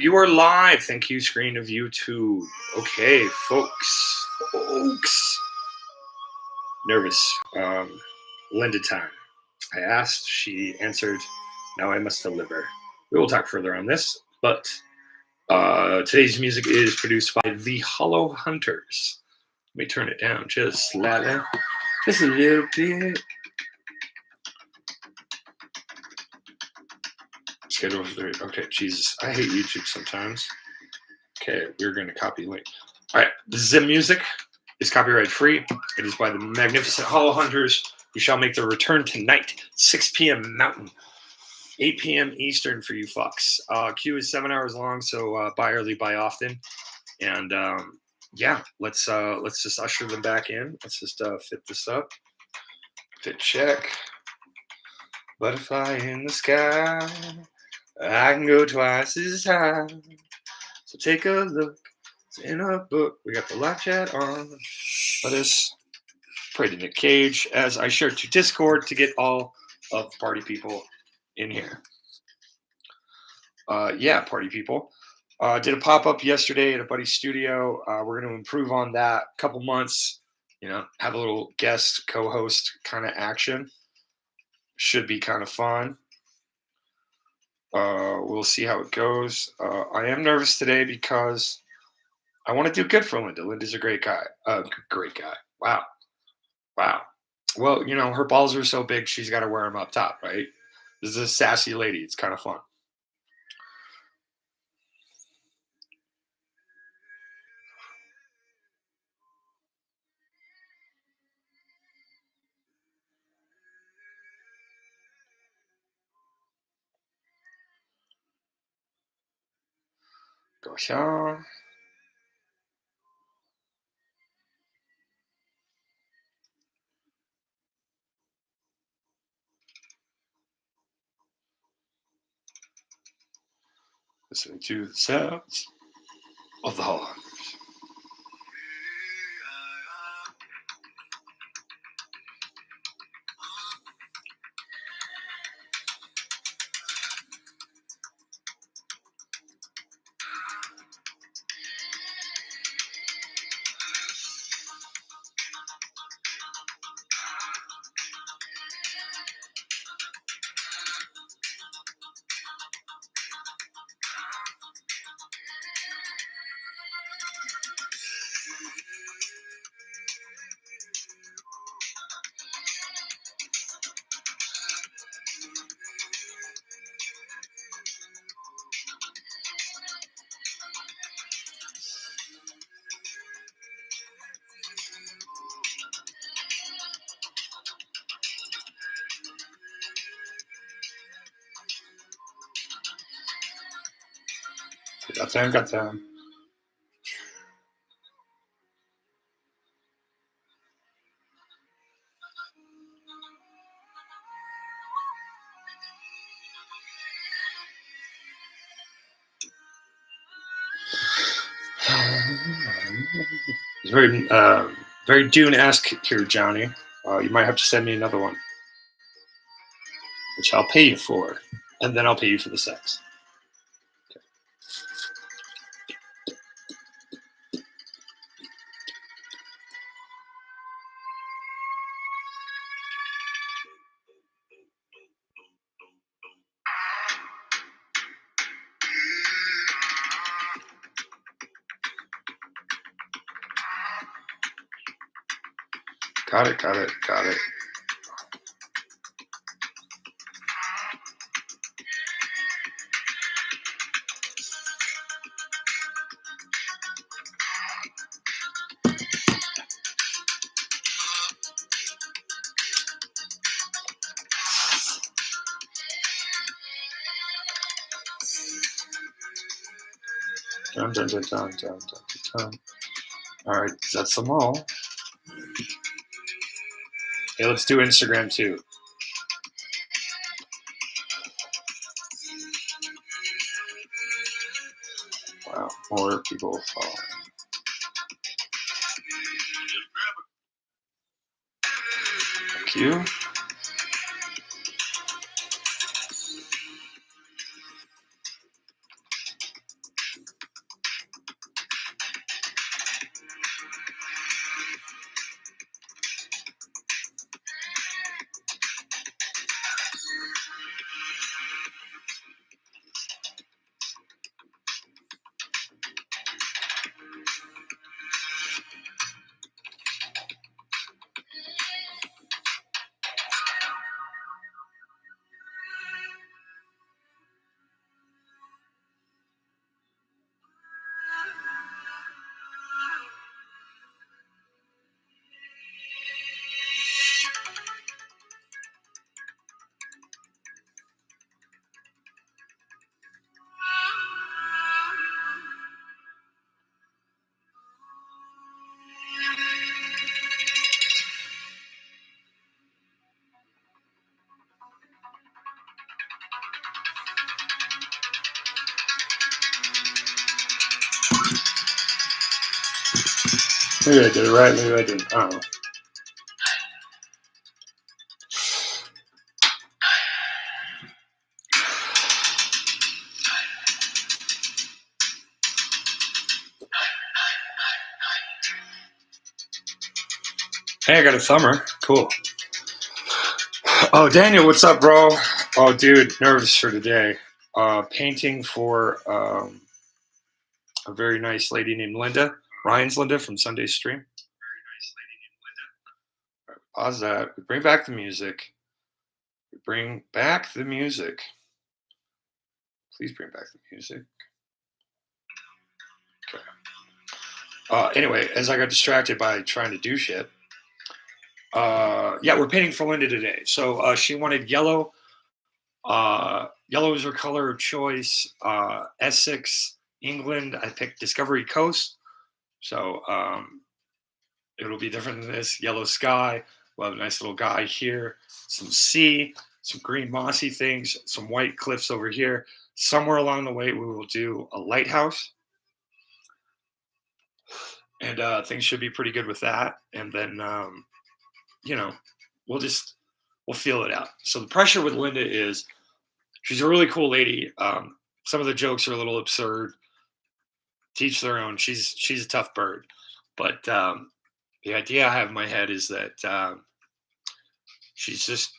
You are live. Thank you, screen of YouTube. Okay, folks. Nervous. Linda time. I asked. She answered. Now I must deliver. We will talk further on this, but today's music is produced by the Hollow Hunters. Let me turn it down just slightly. Just a little bit. Schedule 3. Okay, Jesus. I hate YouTube sometimes. Okay, we're going to copy link. All right, the music is copyright free. It is by the magnificent Hollow Hunters, who shall make their return tonight, 6 p.m. Mountain, 8 p.m. Eastern for you fucks. Queue is 7 hours long, so buy early, buy often. And yeah, let's just usher them back in. Let's just fit this up. Fit check. Butterfly in the sky. I can go twice as high. So take a look. It's in a book. We got the live chat on. Let us pray to Nick Cage as I share to Discord to get all of the party people in here. Yeah, party people. Did a pop-up yesterday at a buddy's studio. We're going to improve on that. A couple months, have a little guest co-host kind of action. Should be kind of fun. We'll see how it goes. I am nervous today because I want to do good for Linda. Linda's a great guy. Great guy. Wow. Well, her balls are so big, she's got to wear them up top, right? This is a sassy lady. It's kind of fun. Gosh, listening to the sounds of the Hollow Hunters. Got time. It's very Dune-esque here, Johnny. You might have to send me another one, which I'll pay you for, and then I'll pay you for the sex. Got it. Dun. All right, that's them all. Hey, let's do Instagram too. Wow, more people following. Thank you. Maybe I did it right. Maybe I didn't. I don't know. Hey, I got a thumber. Cool. Oh, Daniel, what's up, bro? Oh, dude, nervous for today. Painting for a very nice lady named Linda. Ryan's Linda from Sunday's stream. Pause that. We bring back the music. We bring back the music. Please bring back the music. Okay. Anyway, as I got distracted by trying to do shit. Yeah, we're painting for Linda today. So she wanted yellow. Yellow is her color of choice. Essex, England. I picked Discovery Coast. So it'll be different than this. Yellow sky. We'll have a nice little guy here. Some sea, some green mossy things, some white cliffs over here. Somewhere along the way, we will do a lighthouse. And things should be pretty good with that. And then, we'll feel it out. So the pressure with Linda is she's a really cool lady. Some of the jokes are a little absurd. Teach their own. She's a tough bird. But the idea I have in my head is that she's just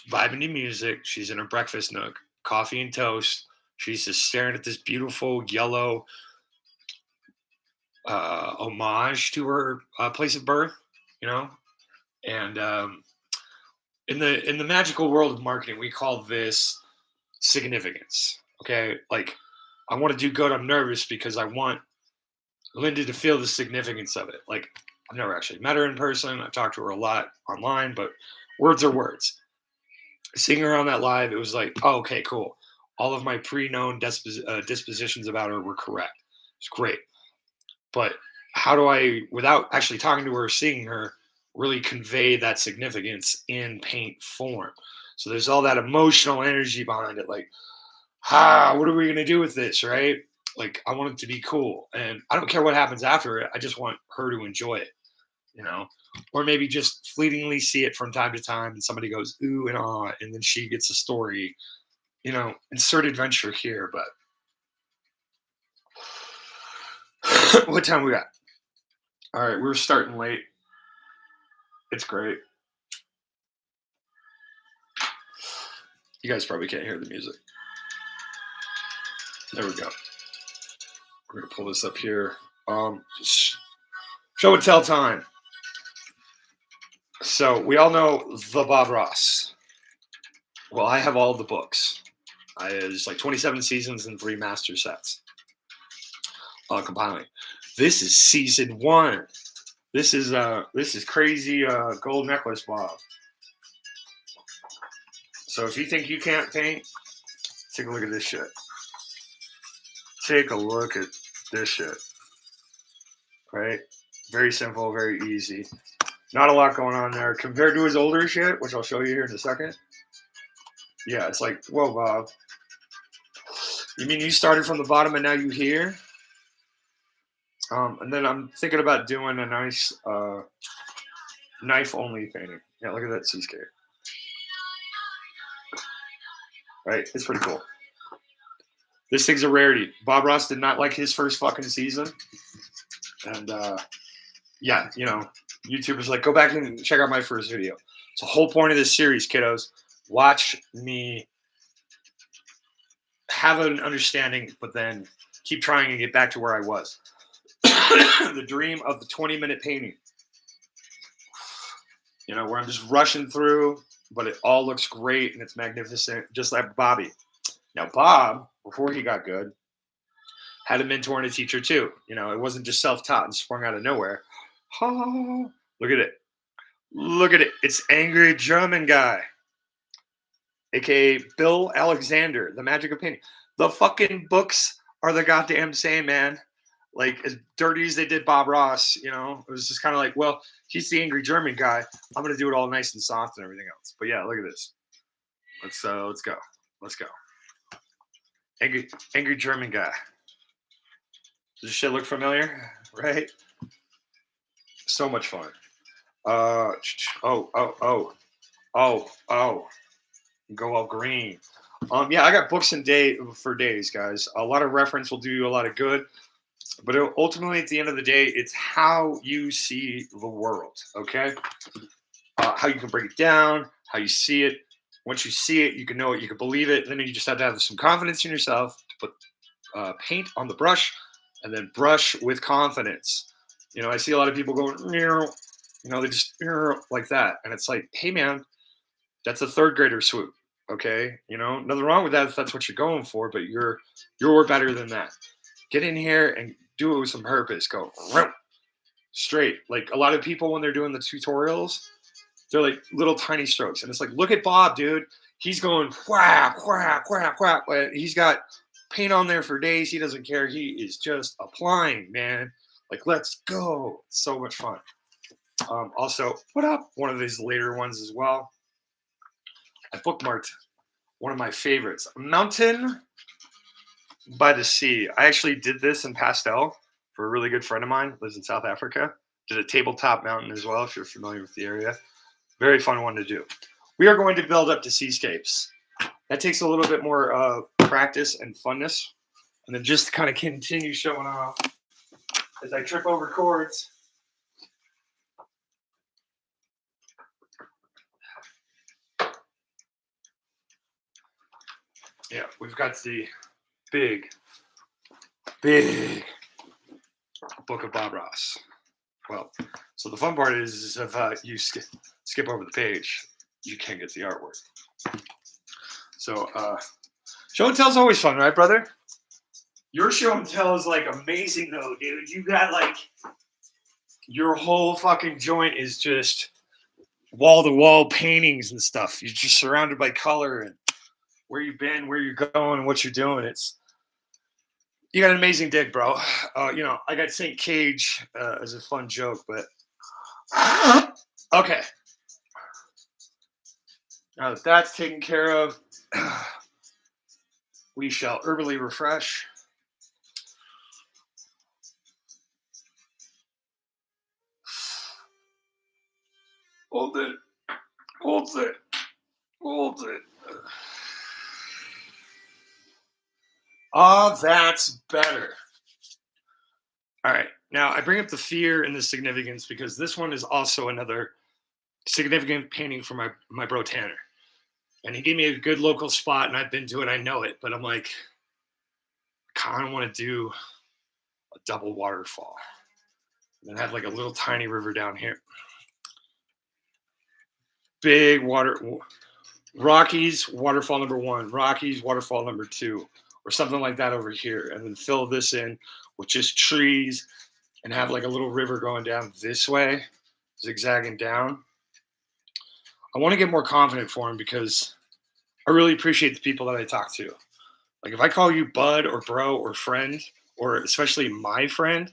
vibing to music. She's in her breakfast nook, coffee and toast. She's just staring at this beautiful yellow homage to her place of birth, And in the magical world of marketing, we call this significance. Okay, like I want to do good. I'm nervous because I want Linda to feel the significance of it. Like I've never actually met her in person. I've talked to her a lot online, but words are words. Seeing her on that live, it was like, oh, okay, cool. All of my pre-known dispositions about her were correct. It's great. But how do I, without actually talking to her or seeing her, really convey that significance in paint form? So there's all that emotional energy behind it. Like, what are we going to do with this, right? Like, I want it to be cool. And I don't care what happens after it. I just want her to enjoy it, Or maybe just fleetingly see it from time to time and somebody goes, ooh and ah, and then she gets a story, insert adventure here. But what time we got? All right, we're starting late. It's great. You guys probably can't hear the music. There we go. We're gonna pull this up here. Show and tell time. So we all know the Bob Ross. Well, I have all the books. There's like 27 seasons and 3 master sets. Compiling. This is season 1. This is crazy gold necklace Bob. So if you think you can't paint, take a look at this shit. Take a look at this shit. Right? Very simple, very easy. Not a lot going on there compared to his older shit, which I'll show you here in a second. Yeah, it's like, whoa, Bob. You mean you started from the bottom and now you here? And then I'm thinking about doing a nice knife-only painting. Yeah, look at that seascape. Right? It's pretty cool. This thing's a rarity. Bob Ross did not like his first fucking season. And, yeah, YouTubers like, go back and check out my first video. It's the whole point of this series, kiddos. Watch me have an understanding, but then keep trying and get back to where I was. The dream of the 20-minute painting. Where I'm just rushing through, but it all looks great and it's magnificent, just like Bobby. Now, Bob, before he got good, had a mentor and a teacher too. It wasn't just self-taught and sprung out of nowhere. Oh, look at it. Look at it. It's Angry German Guy, aka Bill Alexander, The Magic of Painting. The fucking books are the goddamn same, man. Like, as dirty as they did Bob Ross, it was just kind of like, well, he's the Angry German Guy. I'm going to do it all nice and soft and everything else. But yeah, look at this. Let's go. Let's go. Angry German Guy. Does this shit look familiar? Right? So much fun. Uh, oh, oh, oh, oh. Go all green. Yeah, I got books and day for days, guys. A lot of reference will do you a lot of good, but ultimately, at the end of the day, it's how you see the world. Okay, how you can break it down, how you see it. Once you see it, you can know it, you can believe it. Then you just have to have some confidence in yourself to put paint on the brush, and then brush with confidence. I see a lot of people going, they just like that, and it's like, hey, man, that's a third grader swoop. Okay, nothing wrong with that if that's what you're going for, but you're better than that. Get in here and do it with some purpose. Go straight. Like a lot of people when they're doing the tutorials, they're like little tiny strokes, and it's like, look at Bob, dude. He's going whap whap whap whap. He's got paint on there for days. He doesn't care. He is just applying, man. Like, let's go. It's so much fun. Also, put up one of these later ones as well. I bookmarked one of my favorites, Mountain by the Sea. I actually did this in pastel for a really good friend of mine, lives in South Africa. Did a tabletop mountain as well, if you're familiar with the area. Very fun one to do. We are going to build up to seascapes. That takes a little bit more practice and funness. And then just kind of continue showing off as I trip over chords. Yeah, we've got the big book of Bob Ross. Well, so the fun part is if you skip over the page, you can't get the artwork. So show and tell is always fun, right, brother? Your show and tell is like amazing though, dude. You got like your whole fucking joint is just wall-to-wall paintings and stuff. You're just surrounded by color and where you've been, where you're going, and what you're doing. You got an amazing dig, bro. I got St. Cage as a fun joke, but okay. Now that that's taken care of, we shall herbally refresh. Hold it. Hold it. Hold it. Oh, that's better. All right. Now, I bring up the fear and the significance because this one is also another significant painting for my bro Tanner. And he gave me a good local spot, and I've been to it. I know it. But I'm like, I kind of want to do a double waterfall. And then have like a little tiny river down here. Big water. Rockies, waterfall number 1. Rockies, waterfall number 2. Or something like that over here. And then fill this in with just trees and have like a little river going down this way, zigzagging down. I want to get more confident for him because I really appreciate the people that I talk to. Like if I call you bud or bro or friend, or especially my friend,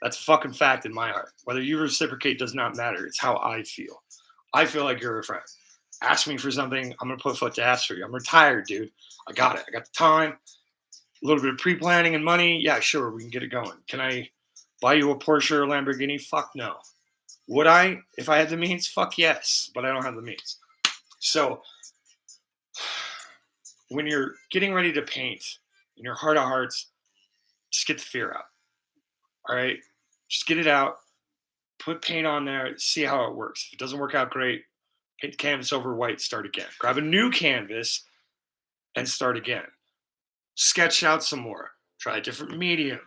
that's a fucking fact in my heart. Whether you reciprocate does not matter. It's how I feel. I feel like you're a friend. Ask me for something, I'm going to put foot to ask for you. I'm retired, dude. I got it. I got the time. A little bit of pre-planning and money. Yeah, sure. We can get it going. Can I buy you a Porsche or Lamborghini? Fuck no. Would I if I had the means? Fuck yes. But I don't have the means. So when you're getting ready to paint in your heart of hearts, just get the fear out. All right? Just get it out. Put paint on there. See how it works. If it doesn't work out great, paint the canvas over white. Start again. Grab a new canvas and start again. Sketch out some more. Try a different medium.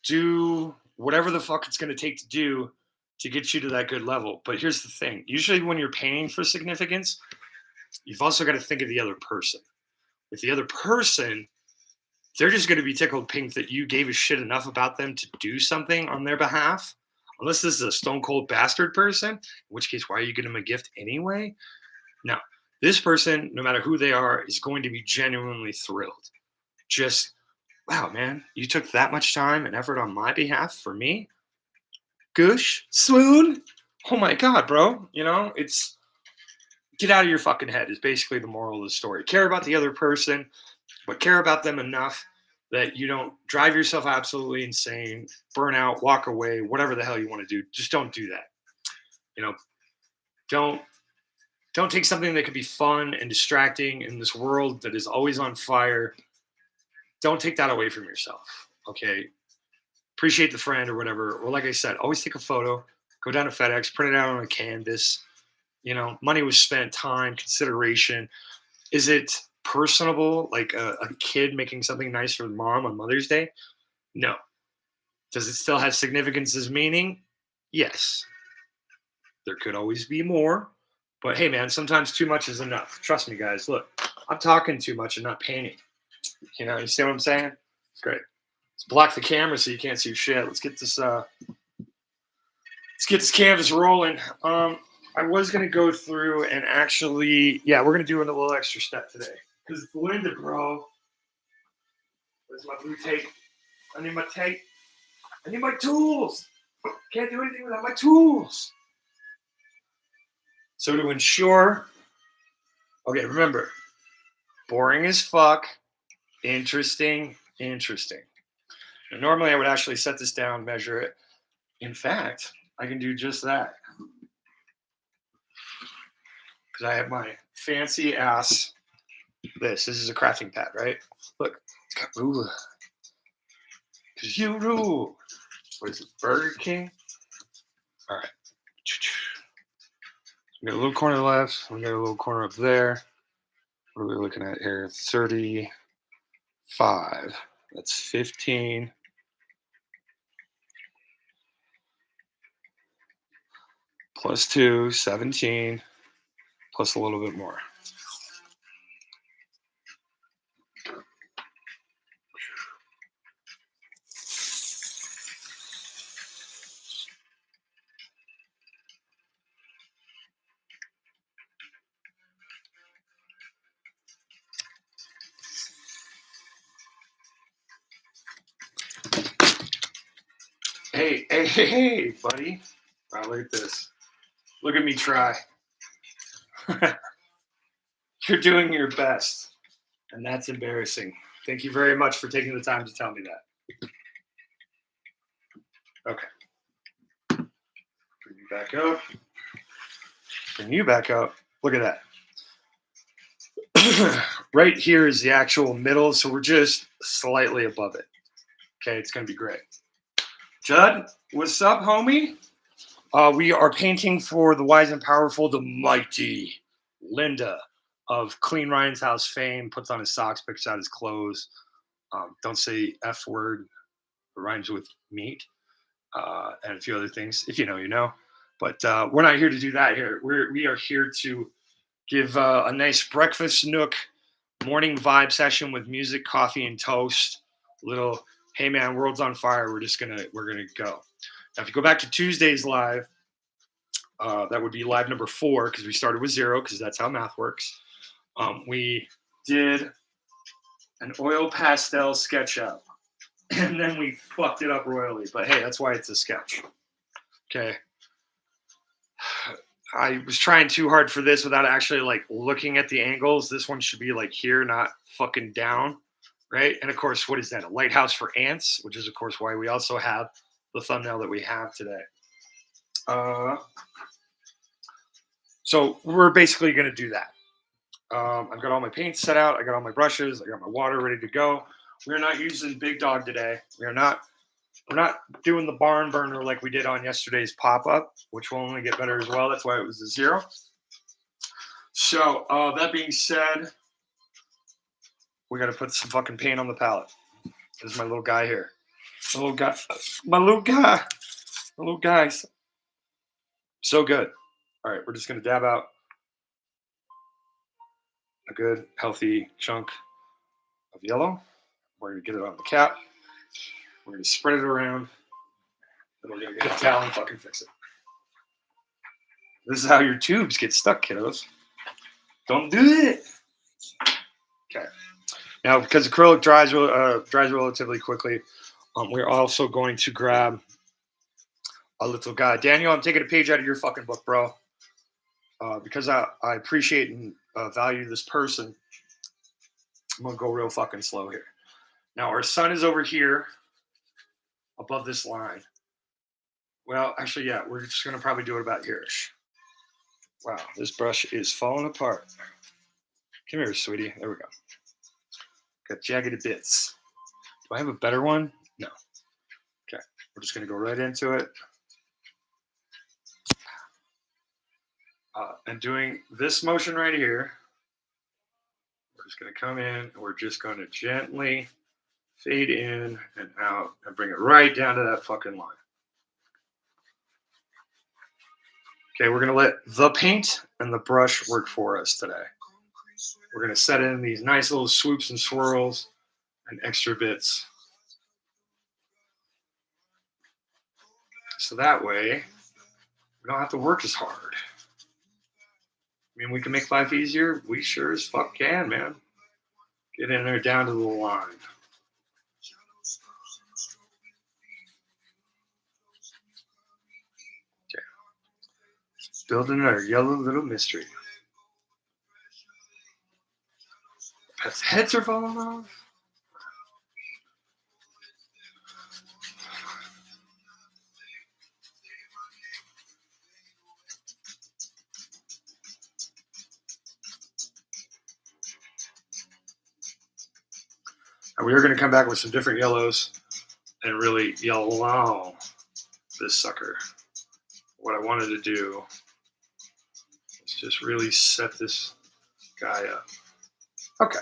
Do whatever the fuck it's going to take to do to get you to that good level. But here's the thing. Usually when you're painting for significance, you've also got to think of the other person. With the other person, they're just going to be tickled pink that you gave a shit enough about them to do something on their behalf. Unless this is a stone cold bastard person, in which case, why are you giving them a gift anyway? Now, this person, no matter who they are, is going to be genuinely thrilled. Just, wow, man, you took that much time and effort on my behalf for me? Goosh? Swoon? Oh my God, bro. It's get out of your fucking head is basically the moral of the story. Care about the other person, but care about them enough that you don't drive yourself absolutely insane, burn out, walk away, whatever the hell you want to do. Just don't do that. You know, don't take something that could be fun and distracting in this world that is always on fire. Don't take that away from yourself. Okay. Appreciate the friend or whatever. Or like I said, always take a photo, go down to FedEx, print it out on a canvas. Money was spent, time, consideration. Is it personable, like a kid making something nice for mom on Mother's Day? No. Does it still have significance as meaning? Yes. There could always be more. But hey, man, sometimes too much is enough. Trust me, guys. Look, I'm talking too much and not painting. You see what I'm saying? Great. Let's block the camera so you can't see shit. Let's get this canvas rolling. I was gonna go through and actually, yeah, we're gonna do a little extra step today. Because it's Linda, bro. Where's my blue tape? I need my tape. I need my tools. Can't do anything without my tools. So to ensure, okay, remember, boring as fuck, interesting. Now, normally I would actually set this down, measure it. In fact, I can do just that. Because I have my fancy ass, this is a crafting pad, right? Look, it's got ruler. Because you rule. What is it, Burger King? All right. We got a little corner left. We got a little corner up there. What are we looking at here? 35. That's 15. Plus 2, 17. Plus a little bit more. Hey, buddy. Wow, look at this. Look at me try. You're doing your best. And that's embarrassing. Thank you very much for taking the time to tell me that. Okay. Bring you back up. Bring you back up. Look at that. Right here is the actual middle, so we're just slightly above it. Okay, it's going to be great. Judd, what's up, homie? We are painting for the wise and powerful, the mighty Linda of Clean Ryan's House fame. Puts on his socks, picks out his clothes. Don't say F word. It rhymes with meat, and a few other things. If you know, you know. But we're not here to do that here. We are here to give a nice breakfast nook morning vibe session with music, coffee, and toast. Little, hey man, world's on fire. We're gonna go. Now, if you go back to Tuesday's live, that would be live number 4 because we started with 0 because that's how math works. We did an oil pastel sketch up, and then we fucked it up royally. But hey, that's why it's a sketch. Okay. I was trying too hard for this without actually like looking at the angles. This one should be like here, not fucking down, right? And of course, what is that? A lighthouse for ants, which is of course why we also have the thumbnail that we have today. So we're basically going to do that. I've got all my paint set out. I got all my brushes. I got my water ready to go. We're not using Big Dog today. We're not doing the barn burner like we did on yesterday's pop-up, which will only get better as well. That's why it was a 0. So that being said, we got to put some fucking paint on the palette. This is my little guy here. My little guy. So good. All right, we're just going to dab out a good, healthy chunk of yellow. We're going to get it on the cap. We're going to spread it around. Then we're going to get a towel and fucking fix it. This is how your tubes get stuck, kiddos. Don't do it. Okay. Now, because acrylic dries relatively quickly, we're also going to grab a little guy. Daniel, I'm taking a page out of your fucking book, bro. Because I appreciate and value this person, I'm going to go real fucking slow here. Now, our sun is over here above this line. Well, actually, yeah, we're just gonna probably do it about here-ish. Wow, this brush is falling apart. Come here, sweetie. There we go. Got jagged bits. Do I have a better one? No. Okay, we're just gonna go right into it. And doing this motion right here, we're just gonna come in and we're just gonna gently fade in and out and bring it right down to that fucking line. Okay, we're gonna let the paint and the brush work for us today. We're gonna set in these nice little swoops and swirls and extra bits. So that way, we don't have to work as hard. I mean, we can make life easier. We sure as fuck can, man. Get in there down to the line. Okay. Building our yellow little mystery. Pets' heads are falling off. And we are going to come back with some different yellows and really yellow this sucker. What I wanted to do is just really set this guy up. Okay.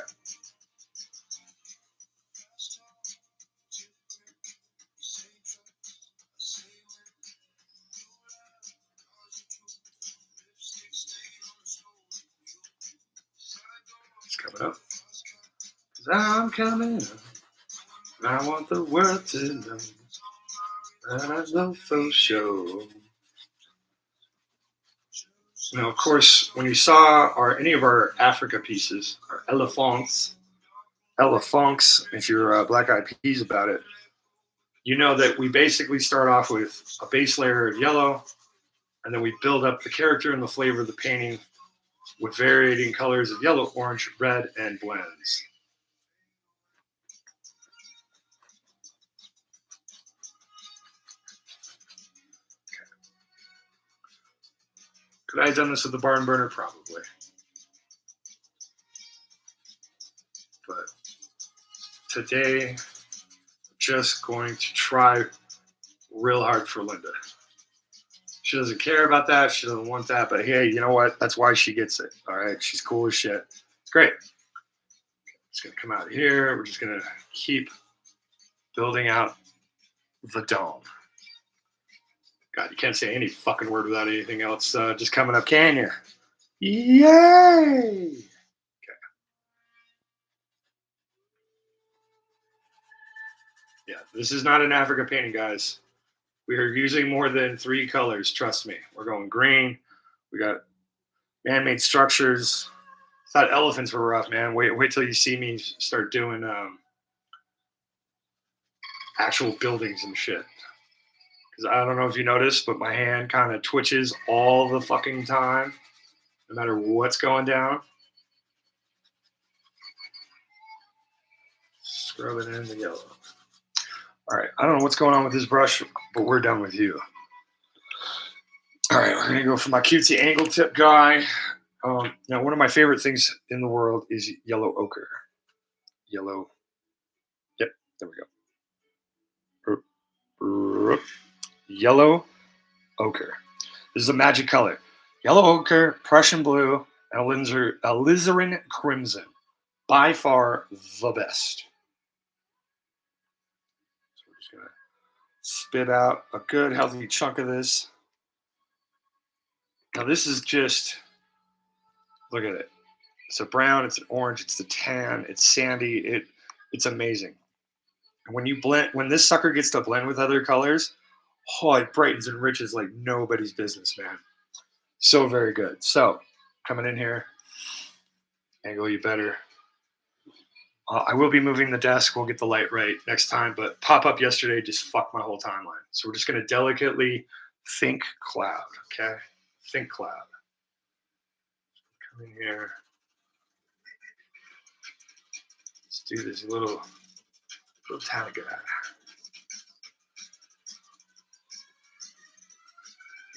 It's coming up. 'Cause I'm coming up. And I want the world to know that I love for sure. Now, of course, when you saw any of our Africa pieces, our elephants, if you're Black Eyed Peas about it, you know that we basically start off with a base layer of yellow, and then we build up the character and the flavor of the painting with varying colors of yellow, orange, red, and blends. Could I have done this with the barn burner? Probably. But today, I'm just going to try real hard for Linda. She doesn't care about that. She doesn't want that. But hey, you know what? That's why she gets it. All right. She's cool as shit. Great. It's going to come out here. We're just going to keep building out the dome. God, you can't say any fucking word without anything else just coming up, can you? Yay! Okay. Yeah, this is not an Africa painting, guys. We are using more than 3 colors. Trust me. We're going green. We got man-made structures. Thought elephants were rough, man. Wait till you see me start doing actual buildings and shit. Because I don't know if you noticed, but my hand kind of twitches all the fucking time, no matter what's going down. Scrub it in the yellow. All right, I don't know what's going on with this brush, but we're done with you. All right, we're gonna go for my cutesy angle tip guy. Now, one of my favorite things in the world is yellow ochre. Yellow. Yep, there we go. Yellow ochre. This is a magic color. Yellow ochre, Prussian blue, and alizarin crimson. By far the best. So we're just gonna spit out a good healthy chunk of this. Now this is just, look at it. It's a brown, it's an orange, it's the tan, it's sandy, it's amazing. And when this sucker gets to blend with other colors, oh, it brightens and enriches like nobody's business, man. So very good. So coming in here, angle you better. I will be moving the desk. We'll get the light right next time, but pop up yesterday just fucked my whole timeline. So we're just going to delicately think cloud, okay? Think cloud. Come in here. Let's do this little tiny guy.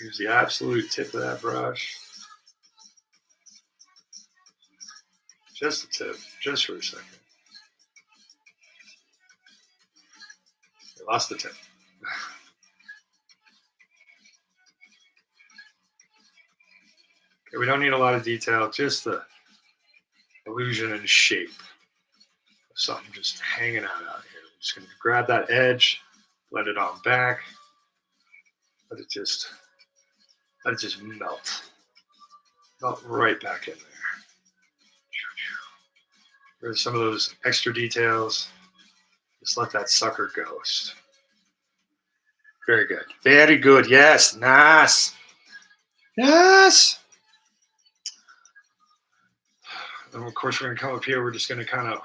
Use the absolute tip of that brush. Just the tip, just for a second. I lost the tip. Okay, we don't need a lot of detail, just the illusion and shape of something just hanging out here. I'm just going to grab that edge, let it on back, let it just melt right back in there. There's some of those extra details. Just let that sucker ghost. Very good. Very good. Yes. Nice. Yes. And of course, we're going to come up here. We're just going to kind of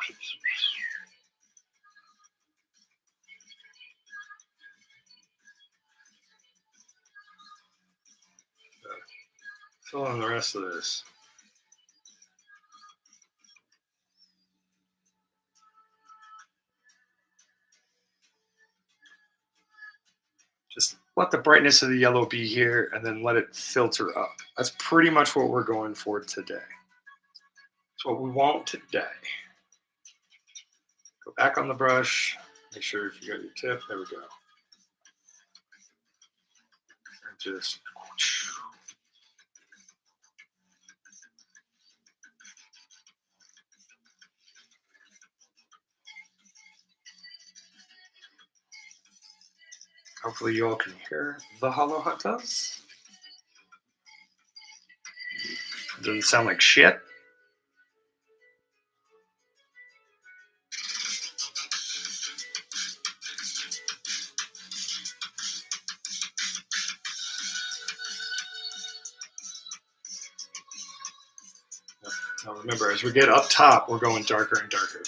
fill in the rest of this. Just let the brightness of the yellow be here and then let it filter up. That's pretty much what we're going for today. That's what we want today. Go back on the brush. Make sure if you got your tip, there we go. And just hopefully you all can hear the hollow hunters. Doesn't sound like shit. Now remember, as we get up top, we're going darker and darker.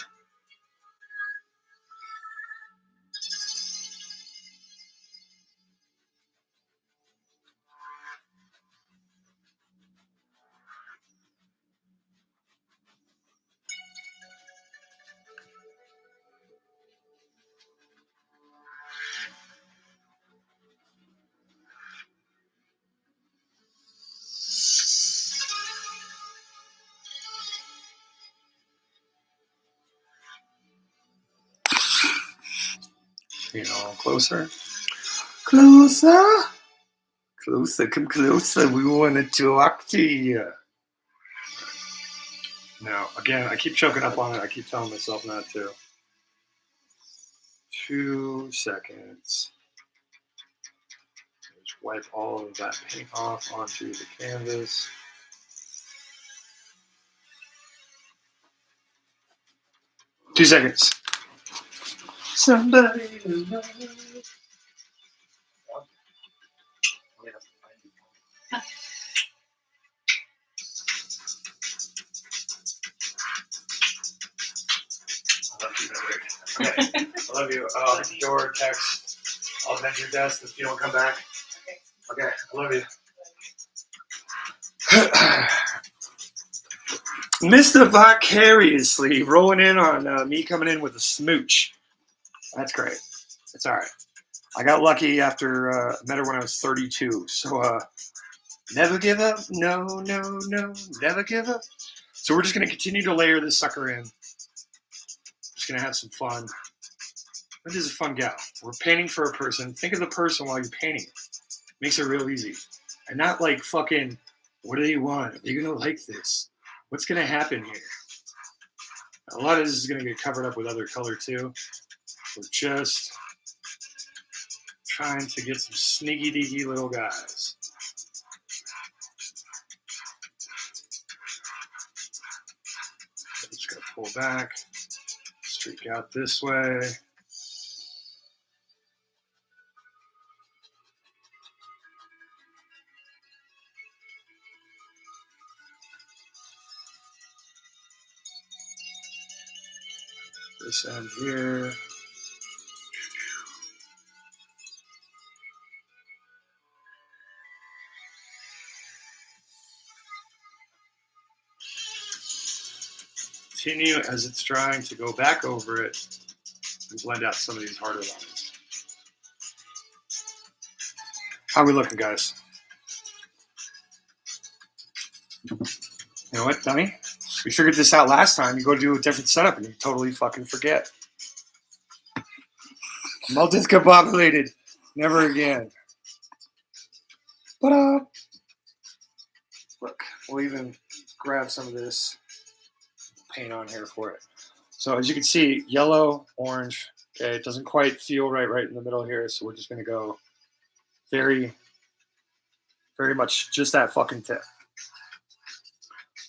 You know, closer. Closer. Closer, come closer. We want to talk to you. Now, again, I keep choking up on it. I keep telling myself not to. 2 seconds. Just wipe all of that paint off onto the canvas. Two seconds. Somebody to love. Okay. I love you. I'll hit the door, text. I'll vent your desk if you don't come back. Okay. I love you. Mr. Vicariously rolling in on me coming in with a smooch. That's great. It's all right. I got lucky after I met her when I was 32. So never give up. No, no, no. Never give up. So we're just going to continue to layer this sucker in. Just going to have some fun. This is a fun gal. We're painting for a person. Think of the person while you're painting it. Makes it real easy. And not like fucking, what do you want? Are you going to like this? What's going to happen here? A lot of this is going to get covered up with other color too. We're just trying to get some sneaky deaky little guys. Just going to pull back, streak out this way. This end here. Continue as it's trying to go back over it and blend out some of these harder lines. How are we looking, guys? You know what, dummy? We figured this out last time. You go do a different setup and you totally fucking forget. Multi-discombobulated. Never again. But, look, we'll even grab some of this paint on here for it. So as you can see, yellow, orange. Okay, it doesn't quite feel right in the middle here, so we're just going to go very much just that fucking tip.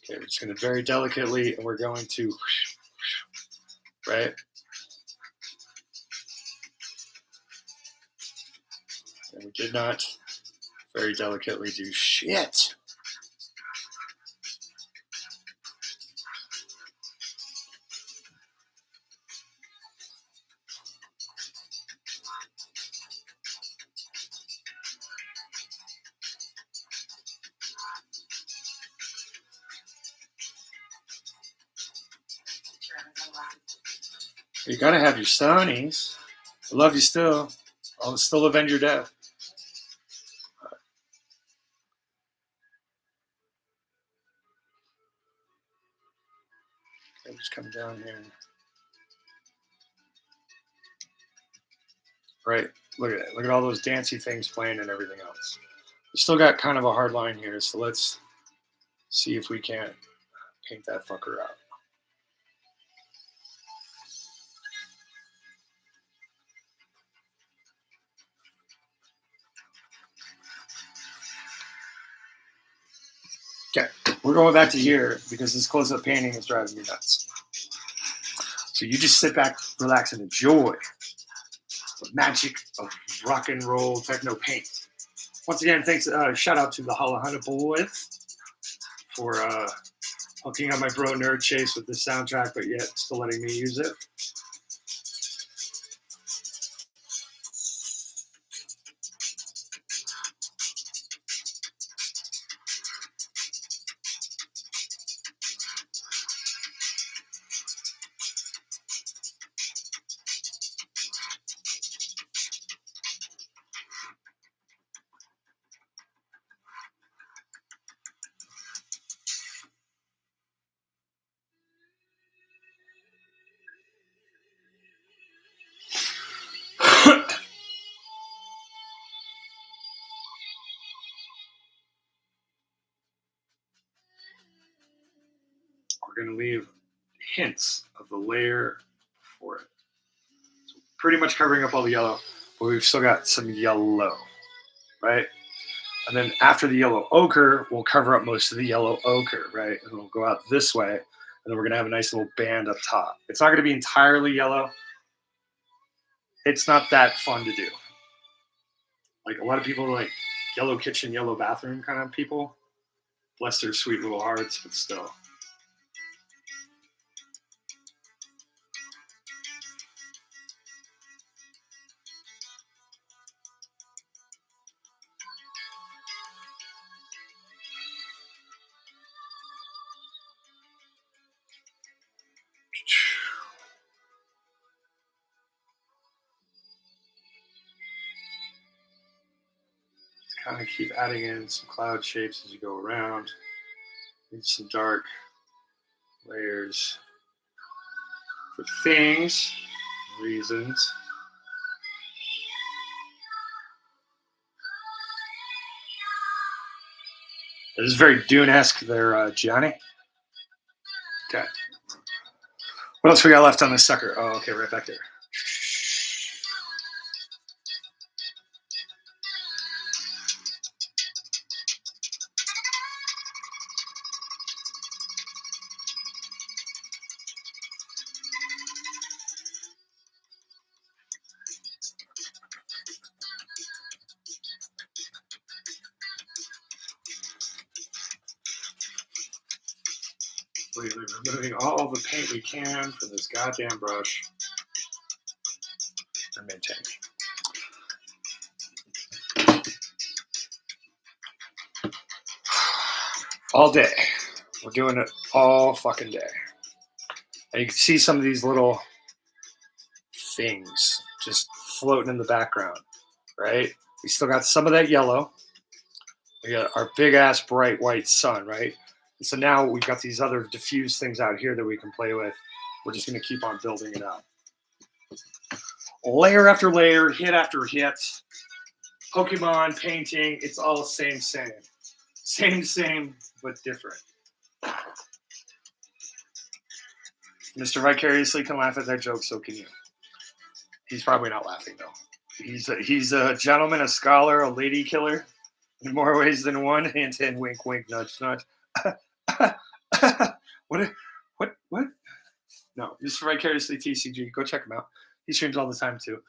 Okay, we're just going to very delicately, and we're going to, right? And we did not very delicately do shit. You gotta have your Sonies. I love you still. I'll still avenge your death. Okay, just come down here. Right, look at it. Look at all those dancey things playing and everything else. We still got kind of a hard line here, so let's see if we can't paint that fucker out. Okay, we're going back to here because this close-up painting is driving me nuts. So you just sit back, relax, and enjoy the magic of rock and roll techno paint. Once again, thanks. Shout out to the Holla Boys for hooking up my bro Nerd Chase with this soundtrack, but yet still letting me use it. We're going to leave hints of the layer for it. So pretty much covering up all the yellow, but we've still got some yellow, right? And then after the yellow ochre, we'll cover up most of the yellow ochre, right? And we'll go out this way, and then we're going to have a nice little band up top. It's not going to be entirely yellow. It's not that fun to do. Like a lot of people like yellow kitchen, yellow bathroom kind of people. Bless their sweet little hearts, but still. Kind of keep adding in some cloud shapes as you go around. Need some dark layers for things, reasons. This is very Dune-esque there, Gianni. Okay. What else we got left on this sucker? Oh, okay, right back there. Removing all the paint we can from this goddamn brush and maintain. All day. We're doing it all fucking day. And you can see some of these little things just floating in the background, right? We still got some of that yellow. We got our big ass bright white sun, right? So now we've got these other diffuse things out here that we can play with. We're just going to keep on building it up. Layer after layer, hit after hit. Pokemon, painting, it's all same, but different. Mr. Vicariously can laugh at that joke, so can you. He's probably not laughing, though. He's a gentleman, a scholar, a lady killer, in more ways than one. Hint, hint, wink, wink, nudge, nudge. What? No, Mr. Vicariously TCG. Go check him out. He streams all the time, too.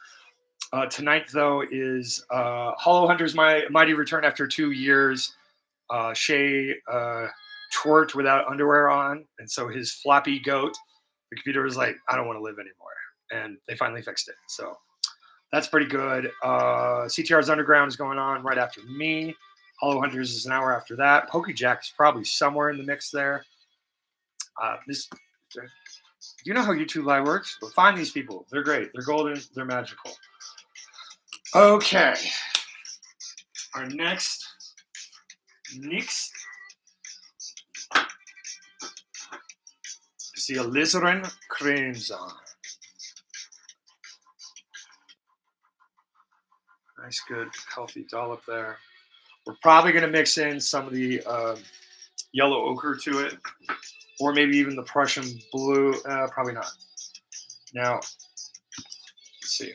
Tonight, though, is Hollow Hunter's Mighty Return after 2 years. Shay twerked without underwear on, and so his floppy goat, the computer was like, I don't want to live anymore. And they finally fixed it. So that's pretty good. CTR's Underground is going on right after me. Hollow Hunters is an hour after that. PokeJack is probably somewhere in the mix there. You know how YouTube Live works? Well, find these people. They're great. They're golden. They're magical. Okay. Our next is the alizarin crimson. Nice, good, healthy dollop there. We're probably going to mix in some of the yellow ochre to it, or maybe even the Prussian blue. Probably not. Now, let's see.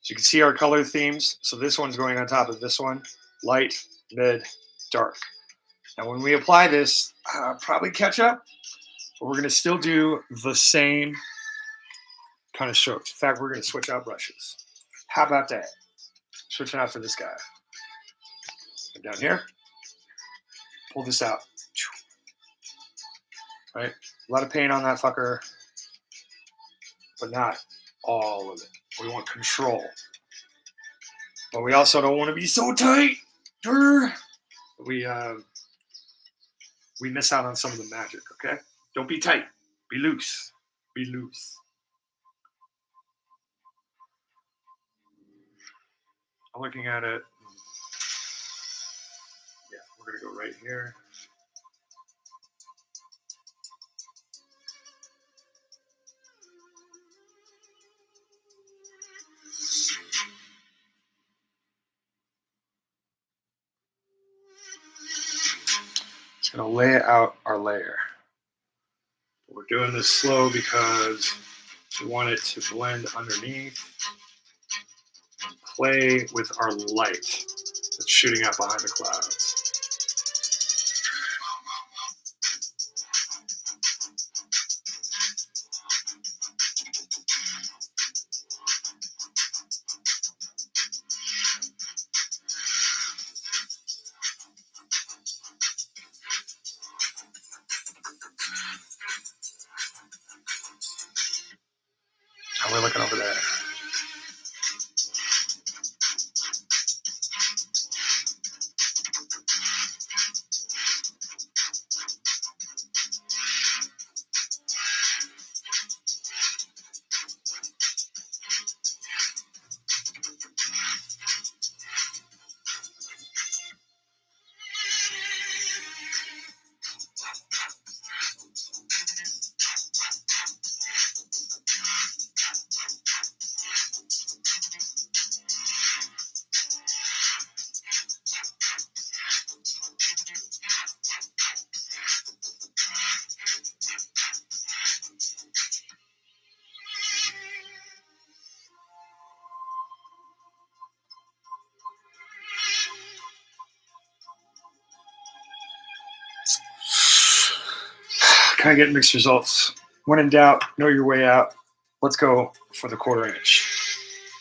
So you can see our color themes. So this one's going on top of this one. Light, mid, dark. Now when we apply this, probably catch up, but we're going to still do the same kind of strokes. In fact, we're going to switch out brushes. How about that? Switching out for this guy. Come down here. Pull this out. Right? A lot of paint on that fucker, but not all of it. We want control. But we also don't want to be so tight. We miss out on some of the magic, okay? Don't be tight. Be loose. Be loose. I'm looking at it. Yeah, we're going to go right here. Just going to lay out our layer. We're doing this slow because we want it to blend underneath and play with our light that's shooting out behind the clouds. And we're looking over there. Kind of getting mixed results. When in doubt, know your way out. Let's go for the 1/4 inch.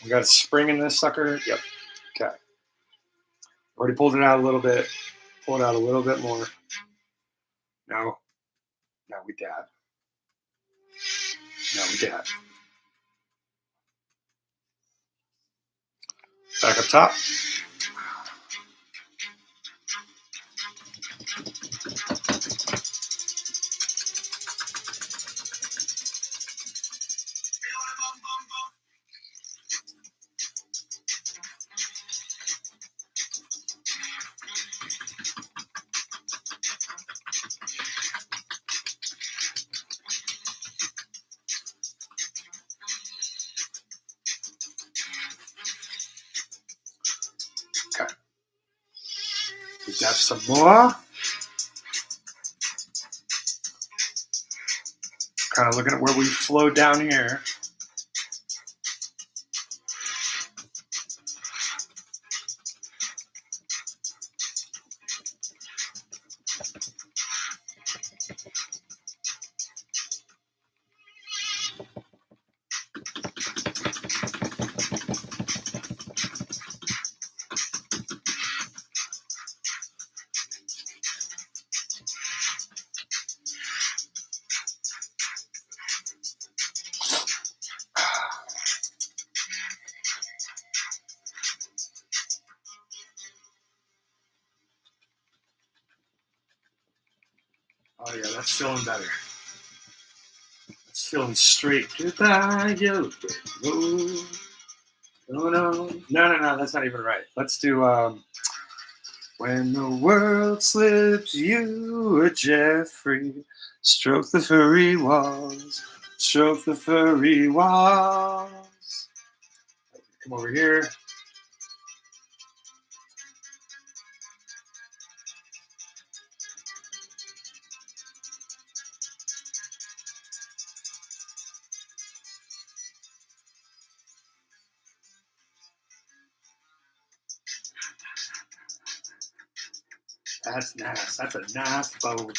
We got a spring in this sucker. Yep. Okay. Already pulled it out a little bit. Pull it out a little bit more. Now we dab. Now we dab. Back up top. Dab some more. Kind of looking at where we flow down here. Oh yeah, that's feeling better. It's feeling straight. Goodbye, yellow brick road. No, that's not even right. Let's do when the world slips you a Jeffrey, stroke the furry walls, stroke the furry walls. Come over here. That's nice. That's a nice boulder.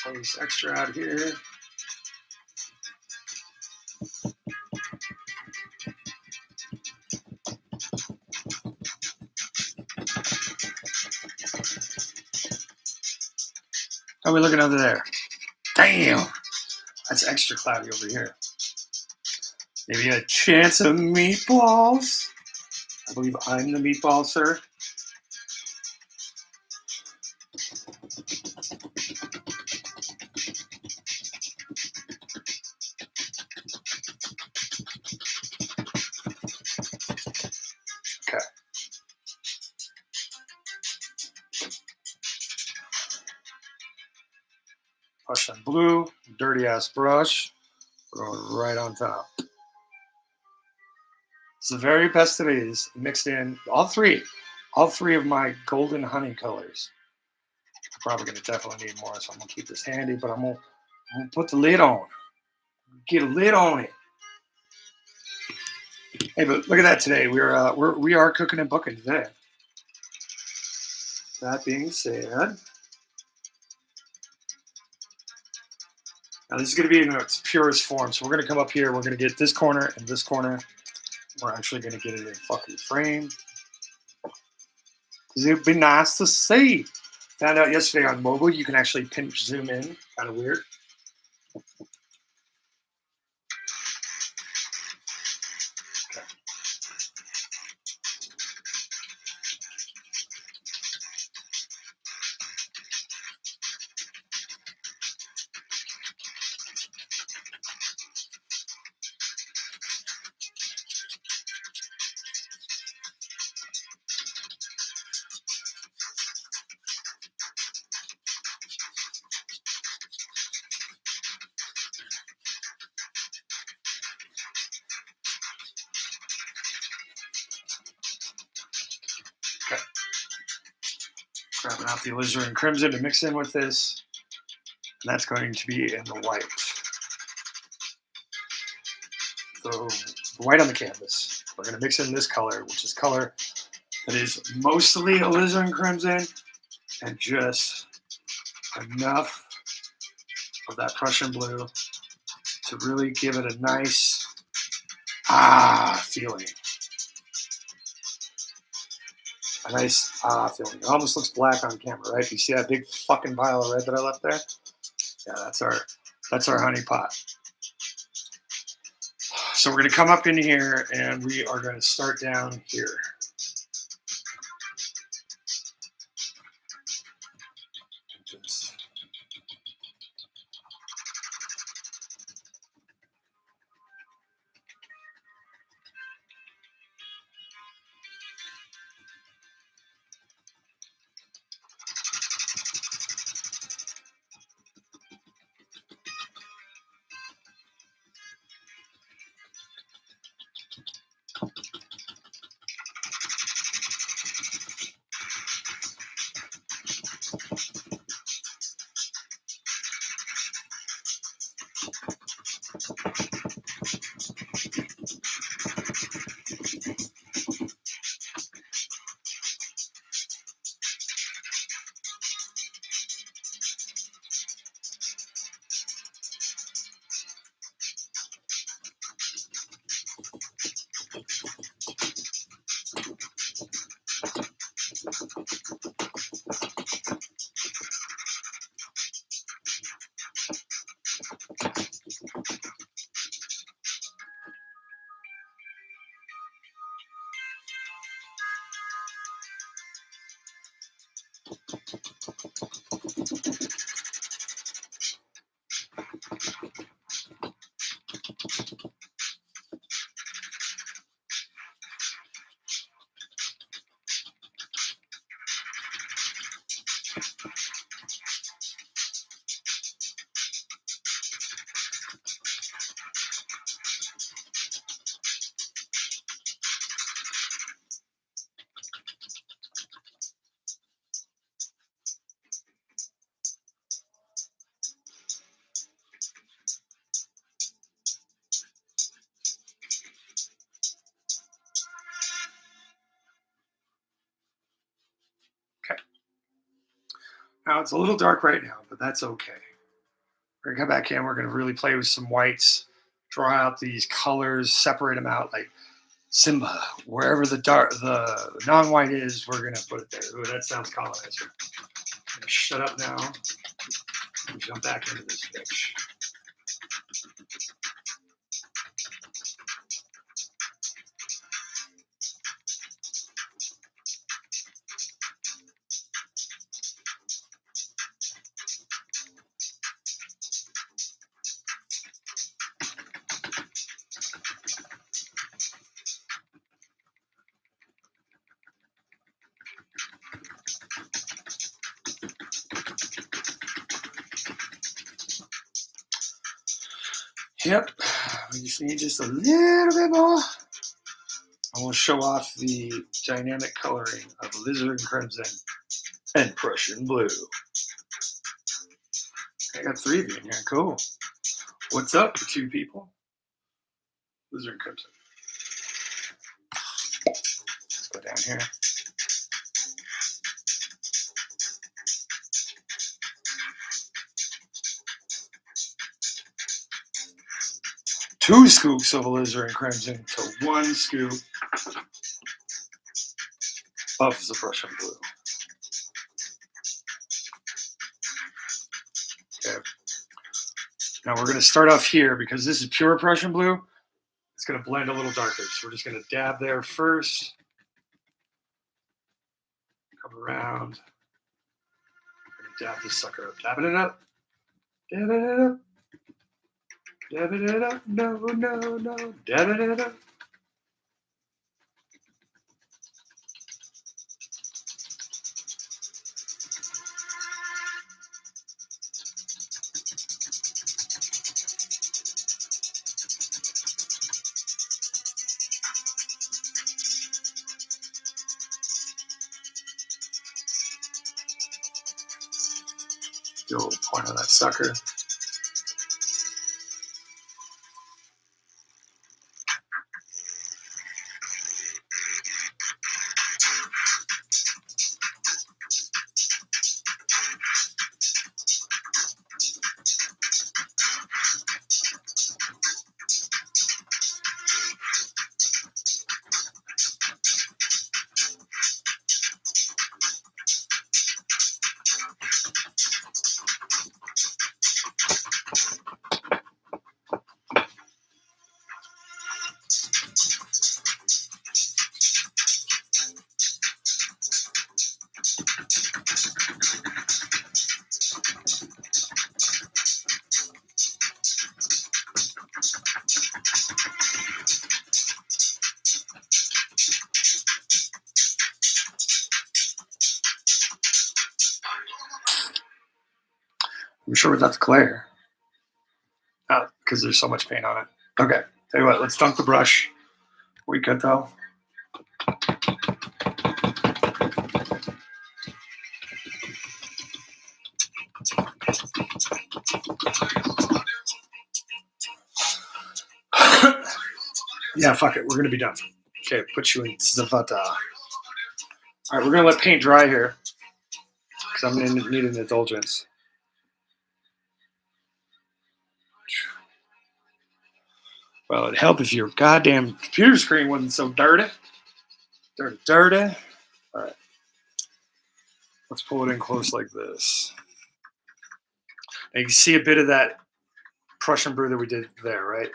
Pull this extra out here. How are we looking over there? Damn, that's extra cloudy over here. Maybe a chance of meatballs. I believe I'm the meatball, sir. Okay. Brush on blue, dirty ass brush. We're going right on top. It's the very best of these mixed in all three of my golden honey colors. I'm probably going to definitely need more, so I'm going to keep this handy, but I'm going to put the lid on. Get a lid on it. Hey, but look at that today. We are cooking and booking today. That being said, now this is going to be in its purest form. So we're going to come up here. We're going to get this corner and this corner. We're actually going to get it in fucking frame. Because it would be nice to see. Found out yesterday on mobile, you can actually pinch zoom in. Kind of weird. Okay. Grabbing out the alizarin crimson to mix in with this. And that's going to be in the white. So the white on the canvas. We're going to mix in this color, which is color that is mostly alizarin crimson and just enough of that Prussian blue to really give it a nice feeling. A nice feeling. It almost looks black on camera, right? You see that big fucking pile of red that I left there? Yeah, that's our honey pot. So we're going to come up in here and we are going to start down here. Just okay. Now it's a little dark right now, but that's okay. We're gonna come back in. We're gonna really play with some whites, draw out these colors, separate them out like Simba. Wherever the non-white is, we're gonna put it there. Ooh, that sounds colonizer. I'm gonna shut up now and jump back into this bitch. Yep, we just need just a little bit more. And we'll show off the dynamic coloring of Lizard Crimson and Prussian Blue. I got 3 of you in here. Cool. What's up, 2 people? Lizard Crimson. Let's go down here. Two scoops of alizarin crimson to 1 scoop of the Prussian blue. Okay. Now we're going to start off here because this is pure Prussian blue. It's going to blend a little darker. So we're just going to dab there first. Come around. Dab this sucker up. Dabbing it up. Dabbing it up. Dabbing it up. No, no, no. Dabbing it up. Do a little point on that sucker. I'm sure that's clear. Because there's so much paint on it. Okay, tell you what, let's dunk the brush. We good though. Yeah, fuck it. We're gonna be done. Okay, put you in Zavata. All right, we're gonna let paint dry here because I'm gonna need an indulgence. Well, it'd help if your goddamn computer screen wasn't so dirty. Dirty. All right. Let's pull it in close like this. And you can see a bit of that Prussian brew that we did there, right?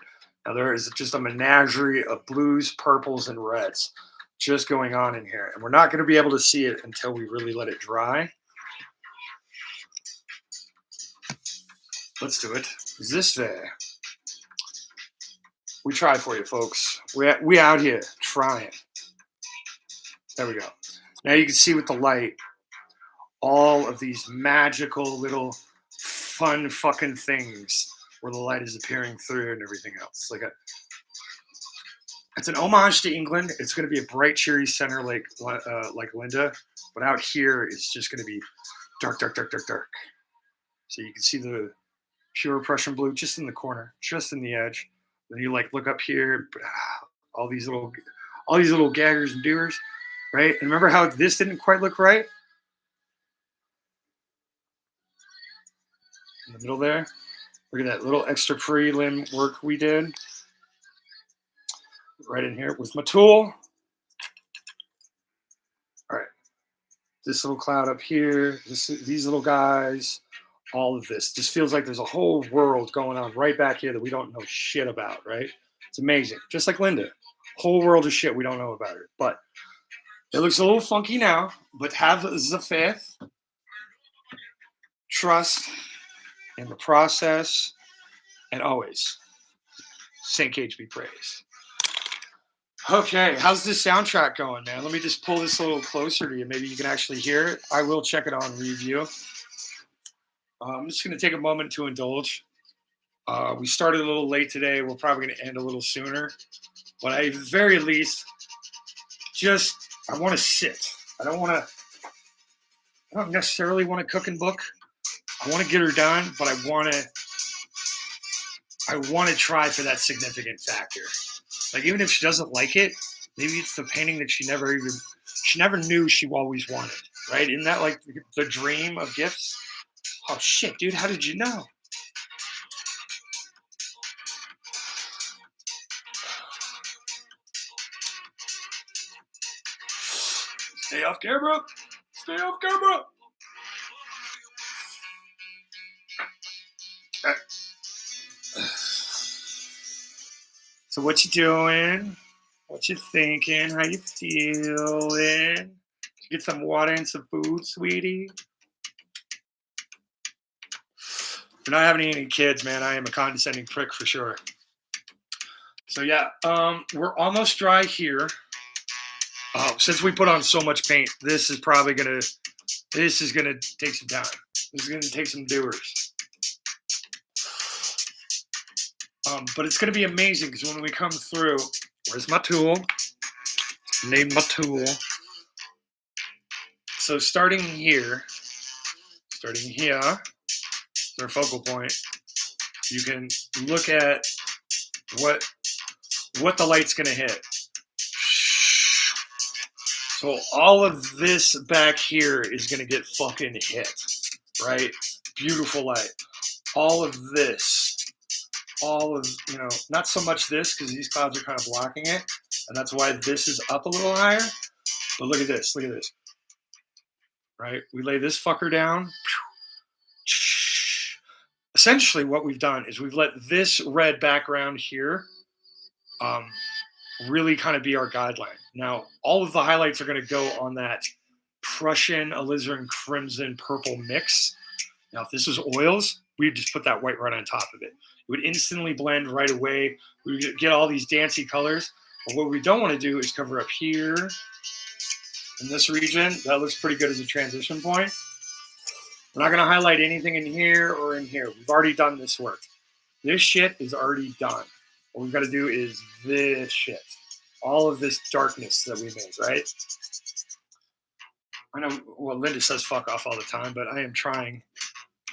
Now there is just a menagerie of blues, purples, and reds just going on in here. And we're not going to be able to see it until we really let it dry. Let's do it. Is this there? We try for you, folks. We out here trying. There we go. Now you can see with the light all of these magical little fun fucking things where the light is appearing through and everything else. It's an homage to England. It's going to be a bright, cheery center like Linda, but out here it's just going to be dark. So you can see the pure Prussian blue just in the corner, just in the edge. Then you look up here, all these little gaggers and doers, right? And remember how this didn't quite look right in the middle there? Look at that little extra prelim work we did right in here with my tool. All right, this little cloud up here, these little guys, all of this just feels like there's a whole world going on right back here that we don't know shit about, right? It's amazing. Just like Linda, whole world of shit we don't know about her. But it looks a little funky now, but have the faith, trust in the process, and always St. Cage be praised. Okay, how's this soundtrack going, man? Let me just pull this a little closer to you. Maybe you can actually hear it. I will check it on review. I'm just going to take a moment to indulge. We started a little late today. We're probably going to end a little sooner. But at the very least, I want to sit. I don't necessarily want to cook and book. I want to get her done, but I want to try for that significant factor. Like, even if she doesn't like it, maybe it's the painting that she never knew she always wanted, right? Isn't that like the dream of gifts? Oh shit, dude, how did you know? Stay off camera. Stay off camera. So what you doing? What you thinking? How you feeling? Get some water and some food, sweetie. You're not having any kids, man. I am a condescending prick for sure. So yeah, we're almost dry here. Since we put on so much paint, this is gonna take some time. This is gonna take some doers. But it's gonna be amazing because when we come through, where's my tool? Need my tool. So starting here, our focal point, you can look at what the light's gonna hit. So all of this back here is gonna get fucking hit, right? Beautiful light. All of this, not so much this because these clouds are kind of blocking it, and that's why this is up a little higher. But look at this, right? We lay this fucker down. Essentially what we've done is we've let this red background here really kind of be our guideline. Now, all of the highlights are going to go on that Prussian, alizarin, crimson, purple mix. Now, if this was oils, we'd just put that white right on top of it. It would instantly blend right away. We would get all these dancy colors. But what we don't want to do is cover up here in this region. That looks pretty good as a transition point. We're not going to highlight anything in here or in here. We've already done this work. This shit is already done. What we've got to do is this shit. All of this darkness that we made, right? I know, well, Linda says fuck off all the time, but I am trying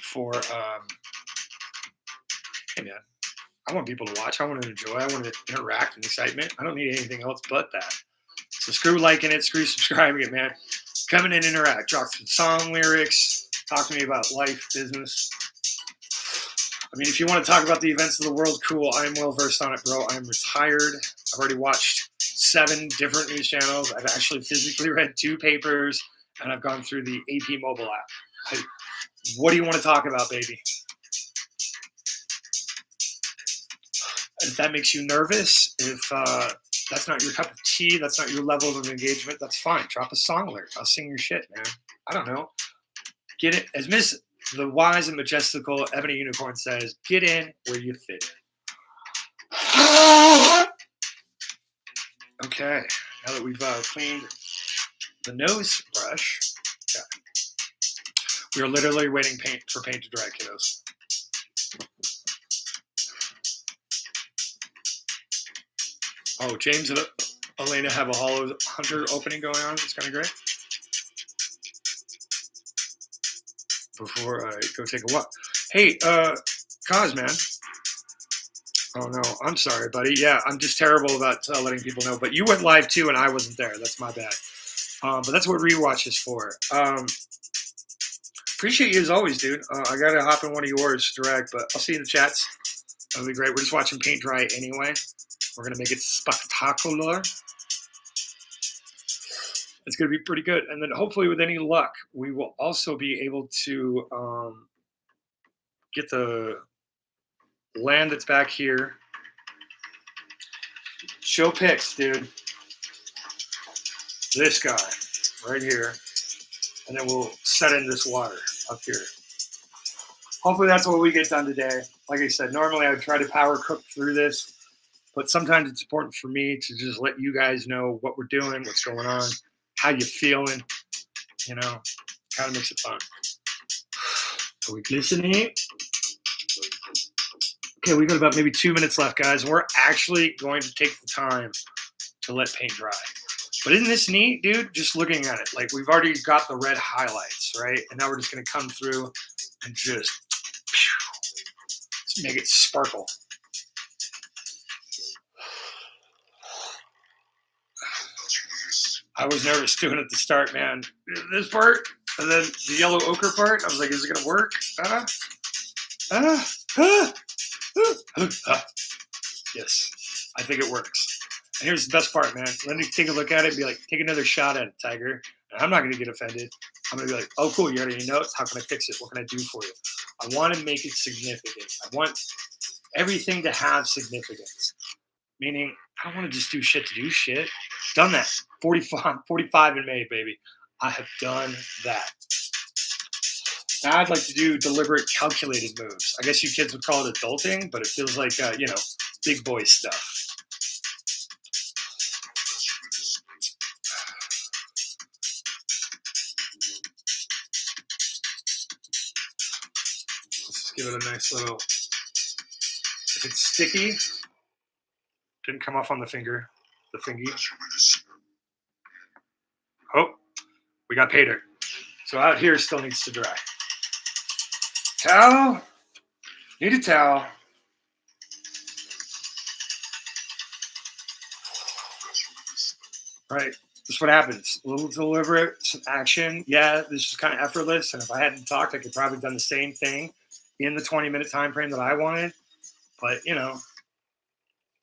for, hey man, I want people to watch. I want to enjoy. I want to interact and excitement. I don't need anything else but that. So screw liking it, screw subscribing it, man. Come in and interact. Drop some song lyrics. Talk to me about life, business. I mean, if you want to talk about the events of the world, cool. I'm well versed on it, bro. I'm retired. I've already watched 7 different news channels. I've actually physically read 2 papers, and I've gone through the AP mobile app. What do you want to talk about, baby? If that makes you nervous, if that's not your cup of tea, that's not your level of engagement, that's fine. Drop a song lyric. I'll sing your shit, man. I don't know. Get it. As Miss the wise and majestical Ebony Unicorn says, get in where you fit in. Okay. Now that we've cleaned the nose brush, okay. We are literally waiting for paint to dry, kiddos. Oh, James and Elena have a Hollow Hunter opening going on. It's kind of great. Before I go take a walk. Hey, Cos, man. Oh, no. I'm sorry, buddy. Yeah, I'm just terrible about letting people know. But you went live, too, and I wasn't there. That's my bad. But that's what Rewatch is for. Appreciate you as always, dude. I got to hop in one of yours direct, but I'll see you in the chats. That'll be great. We're just watching paint dry anyway. We're going to make it spectacular. It's going to be pretty good. And then hopefully with any luck, we will also be able to get the land that's back here. Show pics, dude. This guy right here. And then we'll set in this water up here. Hopefully that's what we get done today. Like I said, normally I would try to power cook through this, but sometimes it's important for me to just let you guys know what we're doing, what's going on, how you feeling, you know, kind of makes it fun. Are we listening? Okay, we got about maybe 2 minutes left, guys. And we're actually going to take the time to let paint dry. But isn't this neat, dude? Just looking at it. Like, we've already got the red highlights, right? And now we're just going to come through and just make it sparkle. I was nervous doing it at the start, man. This part, and then the yellow ochre part, I was like, is it going to work? Yes, I think it works. And here's the best part, man. Let me take a look at it and be like, take another shot at it, Tiger. And I'm not going to get offended. I'm going to be like, oh, cool, you already know it. How can I fix it? What can I do for you? I want to make it significant. I want everything to have significance. Meaning, I don't want to just do shit to do shit. I've done that. 45 in May, baby. I have done that. Now I'd like to do deliberate, calculated moves. I guess you kids would call it adulting, but it feels like, big boy stuff. Let's give it a nice little... If it's sticky, didn't come off on the finger, the thingy. Oh, we got pay dirt. So out here still needs to dry. Towel. Need a towel. Right. That's what happens. A little deliberate, some action. Yeah, this is kind of effortless. And if I hadn't talked, I could probably have done the same thing in the 20-minute time frame that I wanted. But,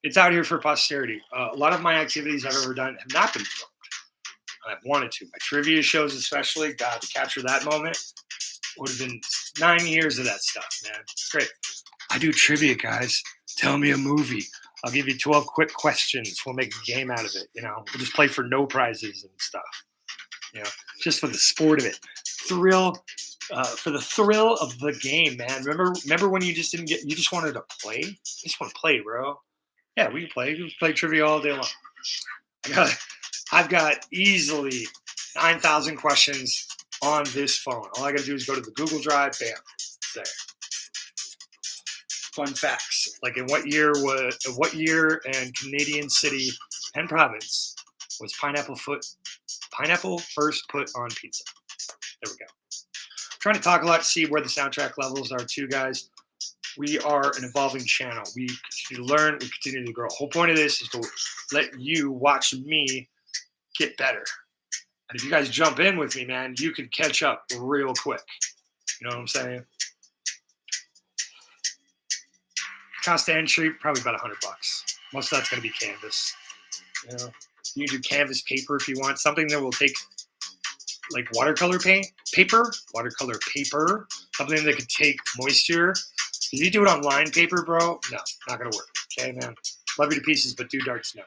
it's out here for posterity. A lot of my activities I've ever done have not been filmed. I've wanted to. My trivia shows especially, God, to capture that moment would have been 9 years of that stuff, man. It's great. I do trivia, guys. Tell me a movie. I'll give you 12 quick questions. We'll make a game out of it. We'll just play for no prizes and stuff. Just for the sport of it. Thrill, for the thrill of the game, man. Remember when you just wanted to play? You just want to play, bro. Yeah, we can play. We can play trivia all day long. I've got easily 9,000 questions on this phone. All I got to do is go to the Google Drive, bam, it's there. Fun facts, like in what year and Canadian city and province was pineapple first put on pizza? There we go. I'm trying to talk a lot to see where the soundtrack levels are too, guys. We are an evolving channel. We continue to learn, we continue to grow. The whole point of this is to let you watch me get better. And if you guys jump in with me, man, you can catch up real quick. You know what I'm saying? Cost of entry, probably about $100. Most of that's going to be canvas. You know, you can do canvas paper if you want. Something that will take like watercolor paper, something that could take moisture. If you do it on line paper, bro, no, not going to work. Okay, man. Love you to pieces, but do darts, no.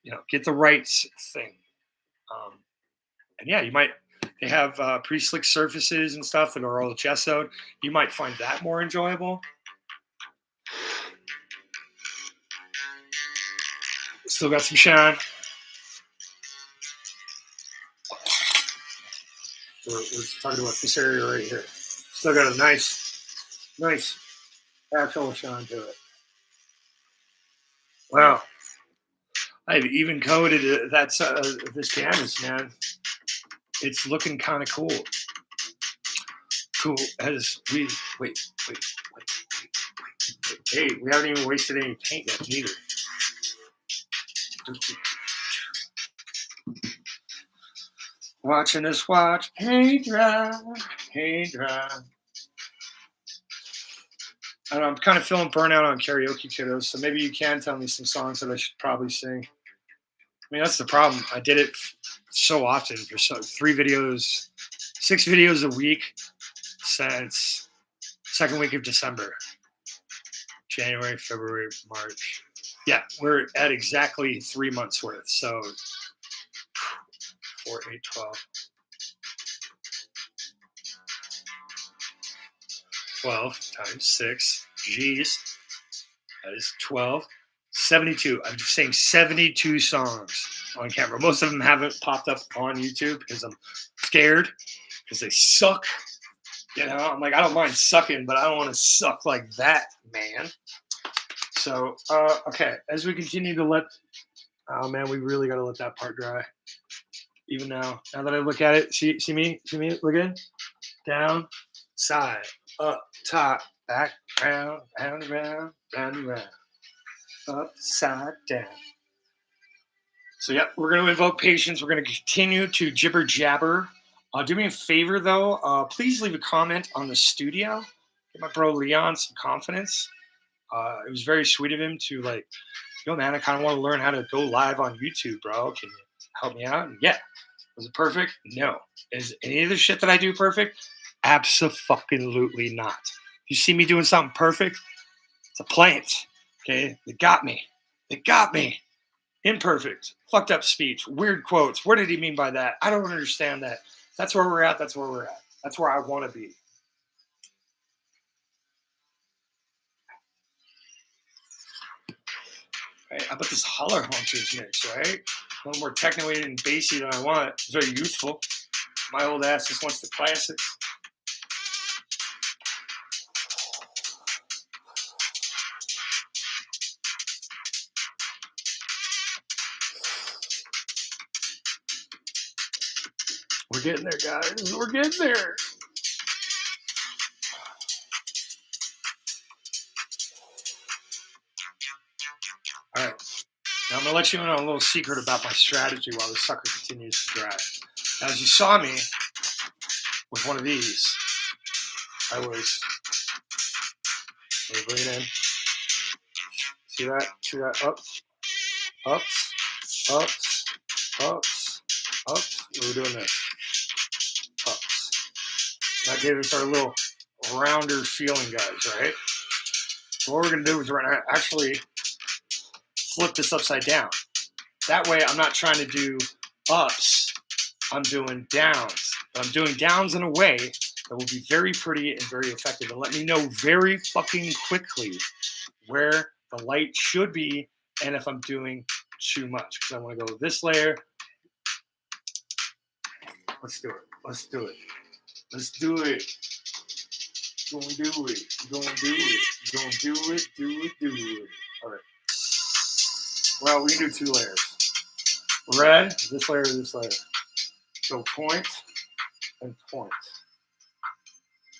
You know, get the right thing. And yeah, they have pre-slick surfaces and stuff that are all gessoed. You might find that more enjoyable. Still got some shine. We're talking about this area right here. Still got a nice actual shine to it. Wow. I've even coated this canvas, man. It's looking kind of cool. Cool as we wait. Hey, we haven't even wasted any paint yet either. Watching us watch paint dry. I don't know, I'm kind of feeling burnout on karaoke, kiddos, so maybe you can tell me some songs that I should probably sing. I mean, that's the problem. I did it so often for 6 videos a week since second week of December. January, February, March. Yeah, we're at exactly 3 months worth. So 4, 8, 12. 12 times 6. Jeez. That is 12. 72. I'm just saying 72 songs on camera. Most of them haven't popped up on YouTube because I'm scared because they suck. You know, I'm like, I don't mind sucking, but I don't want to suck like that, man. So, okay, as we continue to oh man, we really got to let that part dry. Even now that I look at it, see me, look at it. Down, side, up, top, back, round, round, round, round, round, upside down. So, yeah, we're going to invoke patience. We're going to continue to jibber jabber. Do me a favor, though. Please leave a comment on the studio. Give my bro Leon some confidence. It was very sweet of him to like, yo, man, I kind of want to learn how to go live on YouTube, bro. Can you help me out? And yeah. Was it perfect? No. Is any of the shit that I do perfect? Abso-fucking-lutely not. If you see me doing something perfect, it's a plant. Okay? They got me. Imperfect. Fucked up speech. Weird quotes. What did he mean by that? I don't understand that. That's where we're at. That's where I want to be. Right? How about this Holler Hunters mix, right? A little more techno-y and bassy than I want. It's very youthful. My old ass just wants the classics. We're getting there, guys. We're getting there. All right. Now I'm going to let you in on a little secret about my strategy while the sucker continues to dry. Now, as you saw me with one of these, I was... Let me bring it in. See that? Ups. We were doing this. Ups. That gave us our little rounder feeling, guys, right? So what we're going to do is we're going to actually flip this upside down. That way I'm not trying to do ups. I'm doing downs. But I'm doing downs in a way that will be very pretty and very effective. And let me know very fucking quickly where the light should be and if I'm doing too much. Because I want to go this layer. Let's do it. Let's do it. Gonna do it. Gonna do it. Gonna do it. Do it. All right. Well, we can do 2 layers. Red, this layer, this layer. So points and points.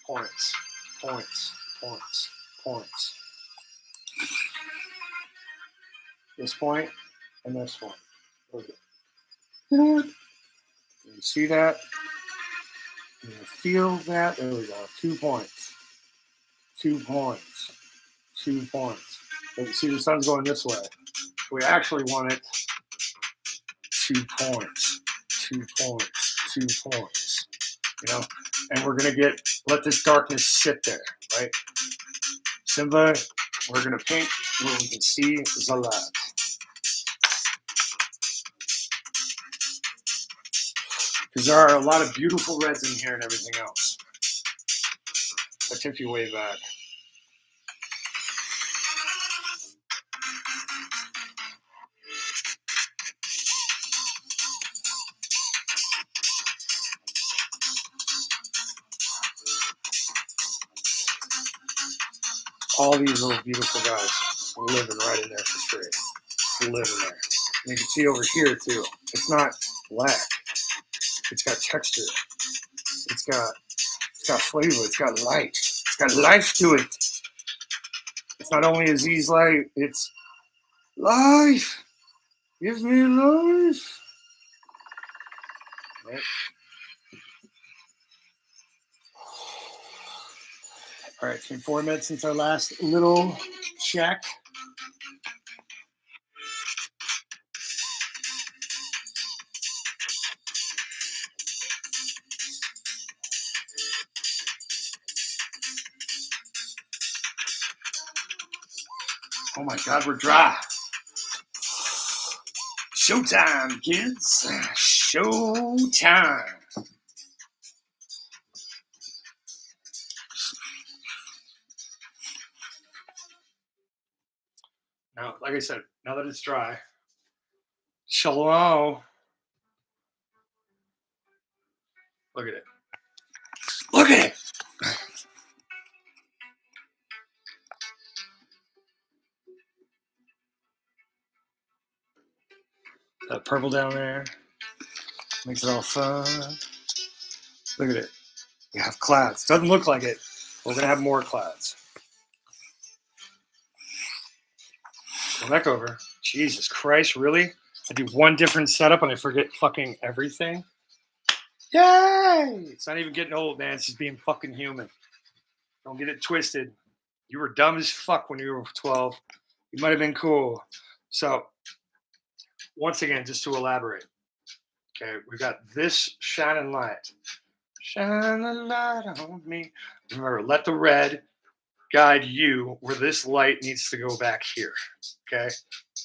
Points. Points. Points. Points. This point and this one. Okay. You see that? You feel that? There we go. 2 points. 2 points. 2 points. But you see the sun's going this way. We actually want it 2 points. 2 points. 2 points. You know? And we're gonna let this darkness sit there, right? Simba, we're gonna paint where we can see the light. Because there are a lot of beautiful reds in here and everything else. I took you way back. All these little beautiful guys living right in there for free. Living there. And you can see over here too. It's not black. It's got texture. It's got flavor. It's got life. It's got life to it. It's not only Aziz life, it's life. Gives me life. Right? All right, it's been 4 minutes since our last little check. Oh my God, we're dry. Showtime, kids. Showtime. Now, like I said, now that it's dry, shalom. Look at it. Look at it. That purple down there makes it all fun. Look at it. We have clouds. Doesn't look like it. We're going to have more clouds. Go back over. Jesus Christ, really? I do one different setup and I forget fucking everything? Yay! It's not even getting old, man. It's just being fucking human. Don't get it twisted. You were dumb as fuck when you were 12. You might have been cool. So, once again, just to elaborate. Okay, we've got this shining light. Shine a light on me. Remember, let the red guide you where this light needs to go back here. Okay?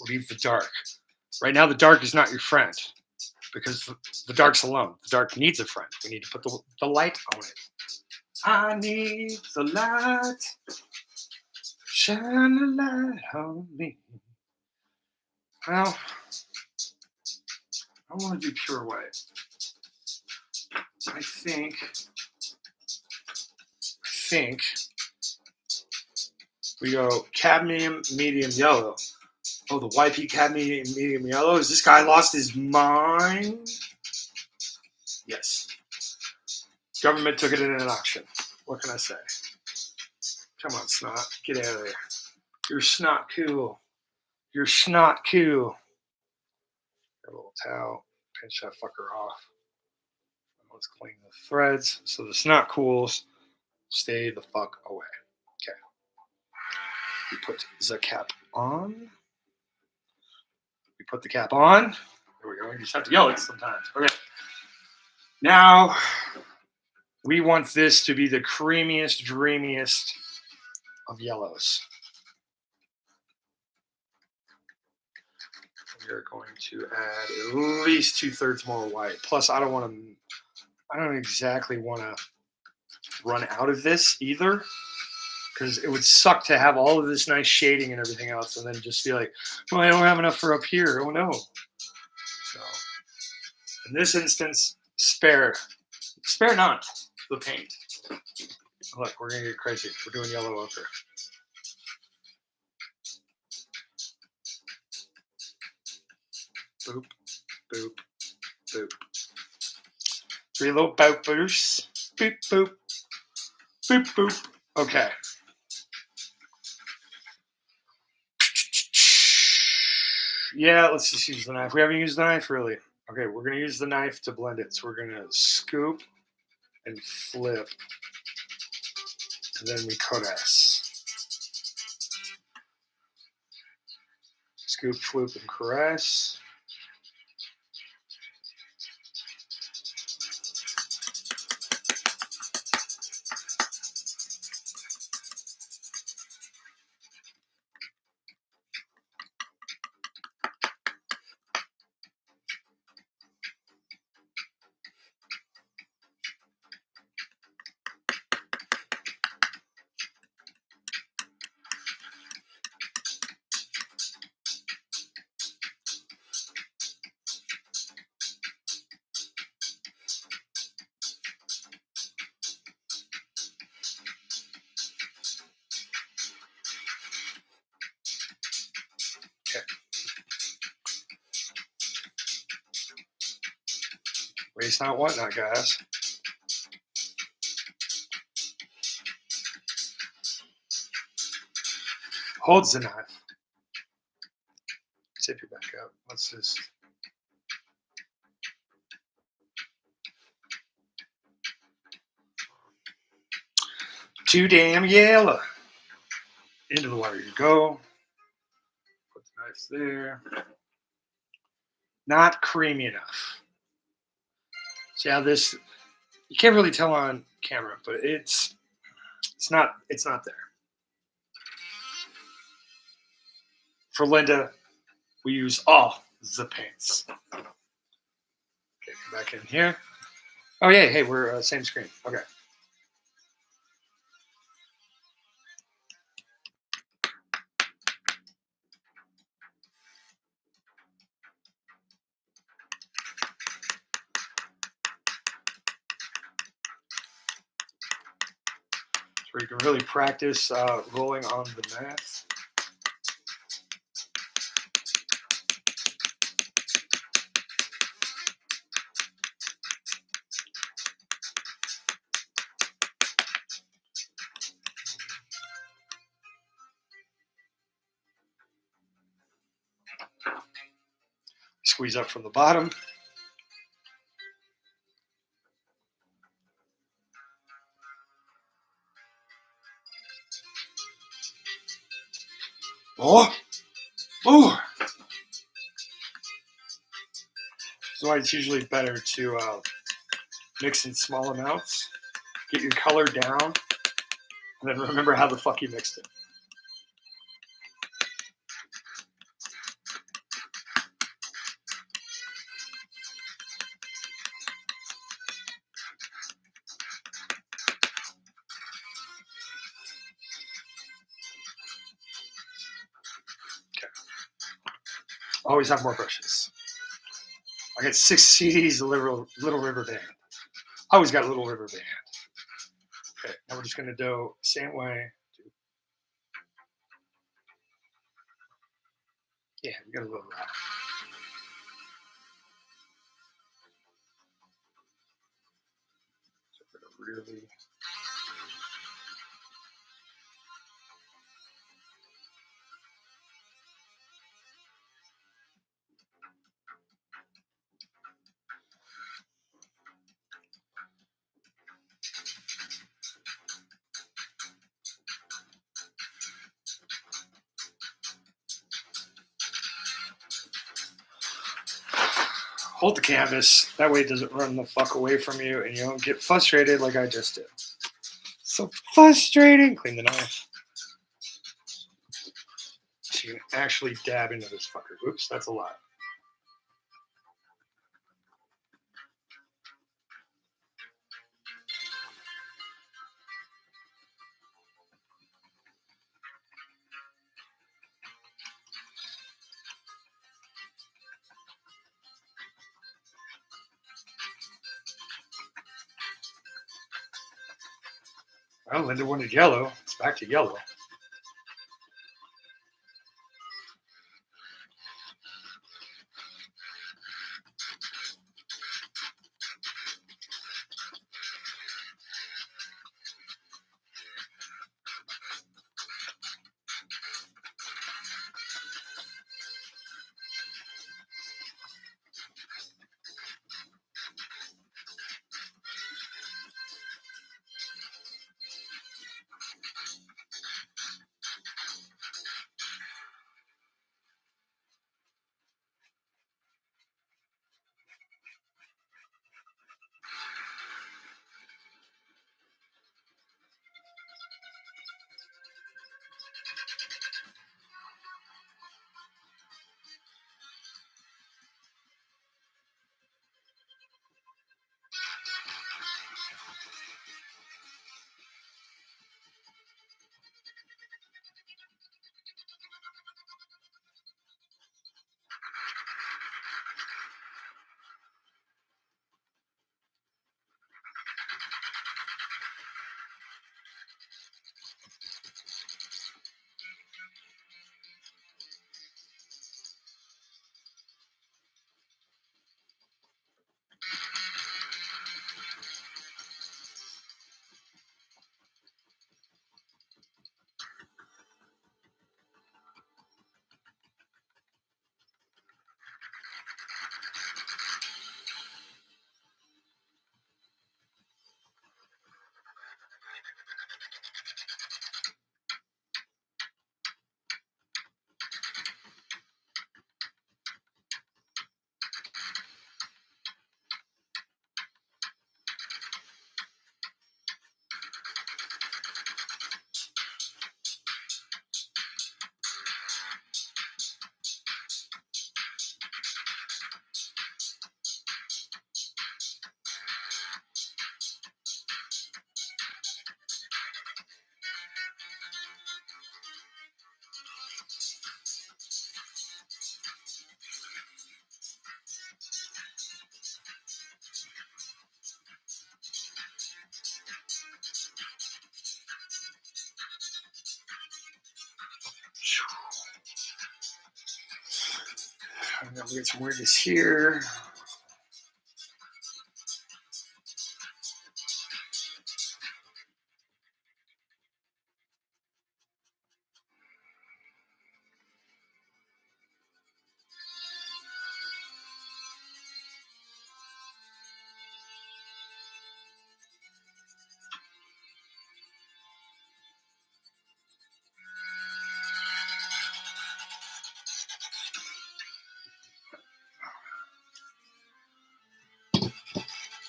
Leave the dark. Right now, the dark is not your friend because the dark's alone. The dark needs a friend. We need to put the light on it. I need the light. Shine a light on me. Well, I want to do pure white. I think we go cadmium, medium yellow. Oh, the YP cadmium, medium yellow. Has this guy lost his mind? Yes. Government took it in an auction. What can I say? Come on, snot. Get out of there. You're snot cool. You're snot cool. Got a little towel. Pinch that fucker off. Let's clean the threads so the snot cools. Stay the fuck away. Okay. We put the cap on. We put the cap on. There we go. You just have to yell it sometimes. Okay. Now, we want this to be the creamiest, dreamiest of yellows. We're going to add at least 2/3 more white. Plus, I don't exactly want to run out of this either, because it would suck to have all of this nice shading and everything else and then just be like, well, I don't have enough for up here. Oh no. So in this instance, spare not. the paint. Look, we're gonna get crazy. We're doing yellow ochre. Boop, boop, boop. 3 little boopers. Boop, boop, boop, boop. Okay. Yeah, let's just use the knife. We haven't used the knife, really. Okay, we're going to use the knife to blend it. So we're going to scoop and flip. And then we caress. Scoop, flip, and caress. Okay. Waste not, want not, guys. Holds the knife. Tip it back up. What's this? Too damn yellow. Into the water you go. Put the knife there. Not creamy enough. See how this, you can't really tell on camera, but it's not there. For Linda, we use all the paints. Okay, come back in here. Oh yeah, hey, we're same screen. Okay. So you can really practice rolling on the mat. Squeeze up from the bottom. Oh, oh. So it's usually better to mix in small amounts, get your color down, and then remember how the fuck you mixed it. Okay. Always have more brushes. I got 6 CDs of Little River Band. Always got Little River Band. Okay, now we're just gonna do same way. Yeah, we got a little rock. So really. Hold the canvas. That way it doesn't run the fuck away from you and you don't get frustrated like I just did. So frustrating. Clean the knife. So you can actually dab into this fucker. Oops, that's a lot. Well, Linda wanted yellow. It's back to yellow. I'm gonna get some weirdness here.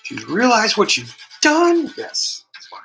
Do you realize what you've done? Yes, it's fine.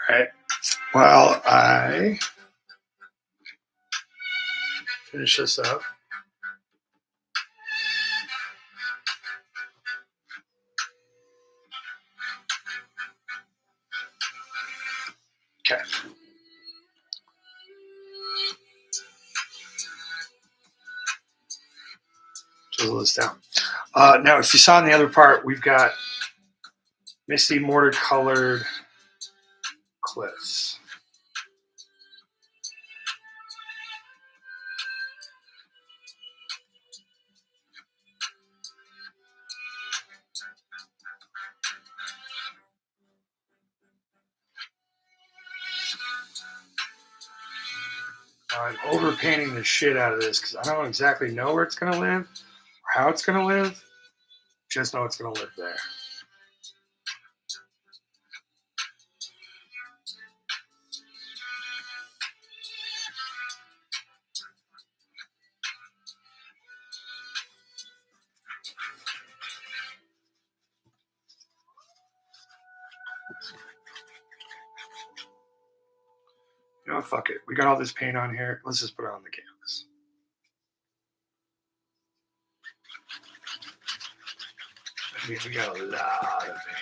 All right. Well, I finish this up. Okay. Chisel this down. Now, if you saw in the other part, we've got misty mortar colored cliffs. I'm overpainting the shit out of this because I don't exactly know where it's going to live or how it's going to live. Just know it's going to live there. You know what? Fuck it. We got all this paint on here. Let's just put it on the canvas. I mean, we got a lot of paint.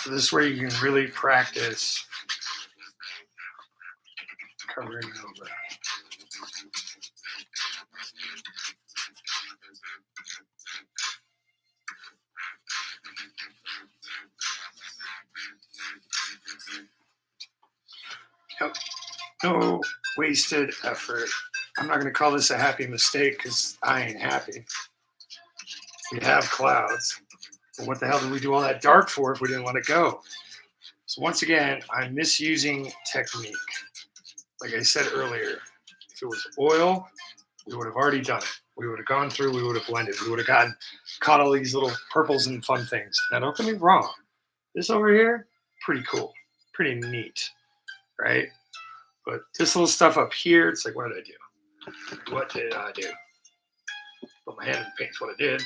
So this is where you can really practice covering over. Yep. No wasted effort. I'm not going to call this a happy mistake because I ain't happy. We have clouds. But what the hell did we do all that dark for if we didn't let it go? So once again, I'm misusing technique. Like I said earlier, if it was oil, we would have already done it. We would have gone through, we would have blended, we would have caught all these little purples and fun things. Now, don't get me wrong. This over here, pretty cool, pretty neat, right? But this little stuff up here, it's like, what did I do? What did I do? Put my hand in the paint's what I did.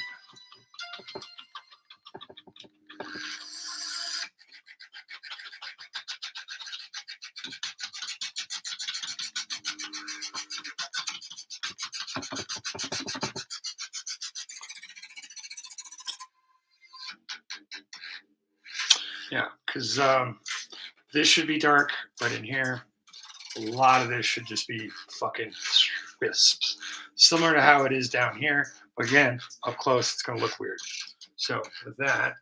Yeah, because this should be dark, but in here, a lot of this should just be fucking wisps. Similar to how it is down here. But again, up close, it's going to look weird. So with that,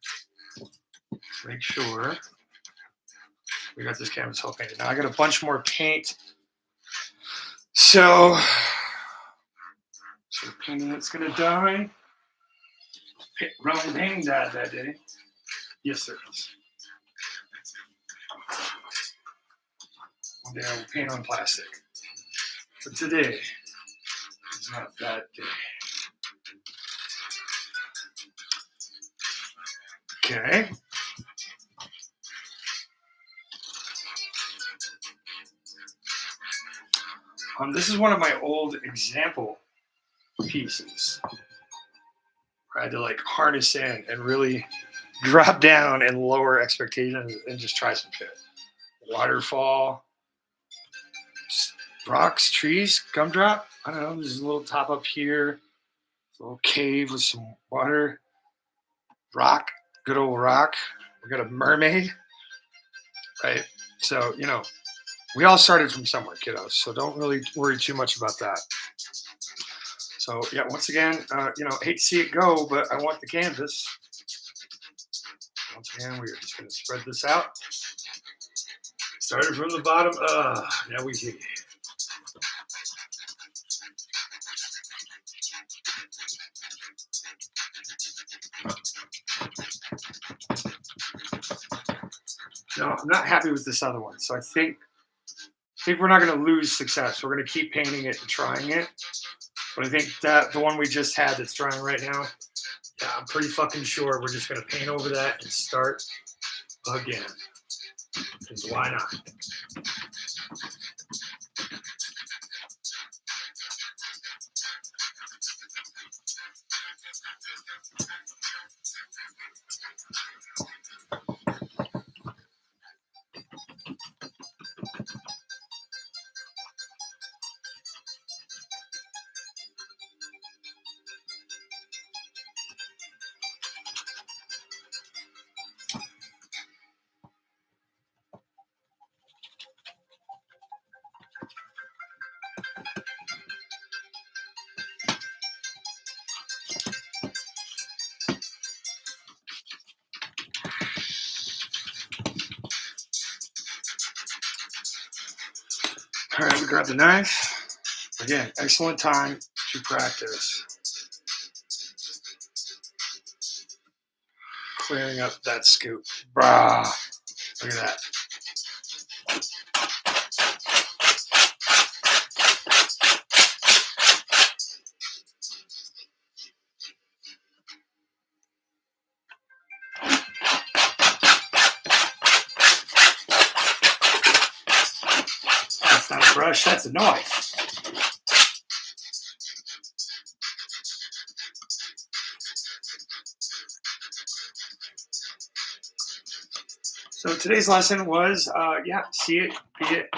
make sure we got this canvas all painted. Now I got a bunch more paint. So So the painting that's gonna die. Roman painting died that day. Yes, there is. One day I will paint on plastic. But today is not that day. Okay. This is one of my old example pieces. I had to like harness in and really drop down and lower expectations and just try some shit. Waterfall, rocks, trees, gumdrop. I don't know. There's a little top up here, a little cave with some water, rock, good old rock. We got a mermaid, right? So, you know, we all started from somewhere, kiddos. So don't really worry too much about that. So yeah, once again, you know, I hate to see it go, but I want the canvas. Once again, we're just going to spread this out. Started from the bottom. Now we see. No, I'm not happy with this other one. So I think we're not going to lose success. We're going to keep painting it and trying it. But I think that the one we just had that's drying right now, yeah, I'm pretty fucking sure we're just going to paint over that and start again. Because why not? All right, we grab the knife. Again, excellent time to practice. Clearing up that scoop. Brah. Look at that. That's not a brush, that's a knife. So today's lesson was, yeah, see it, be it.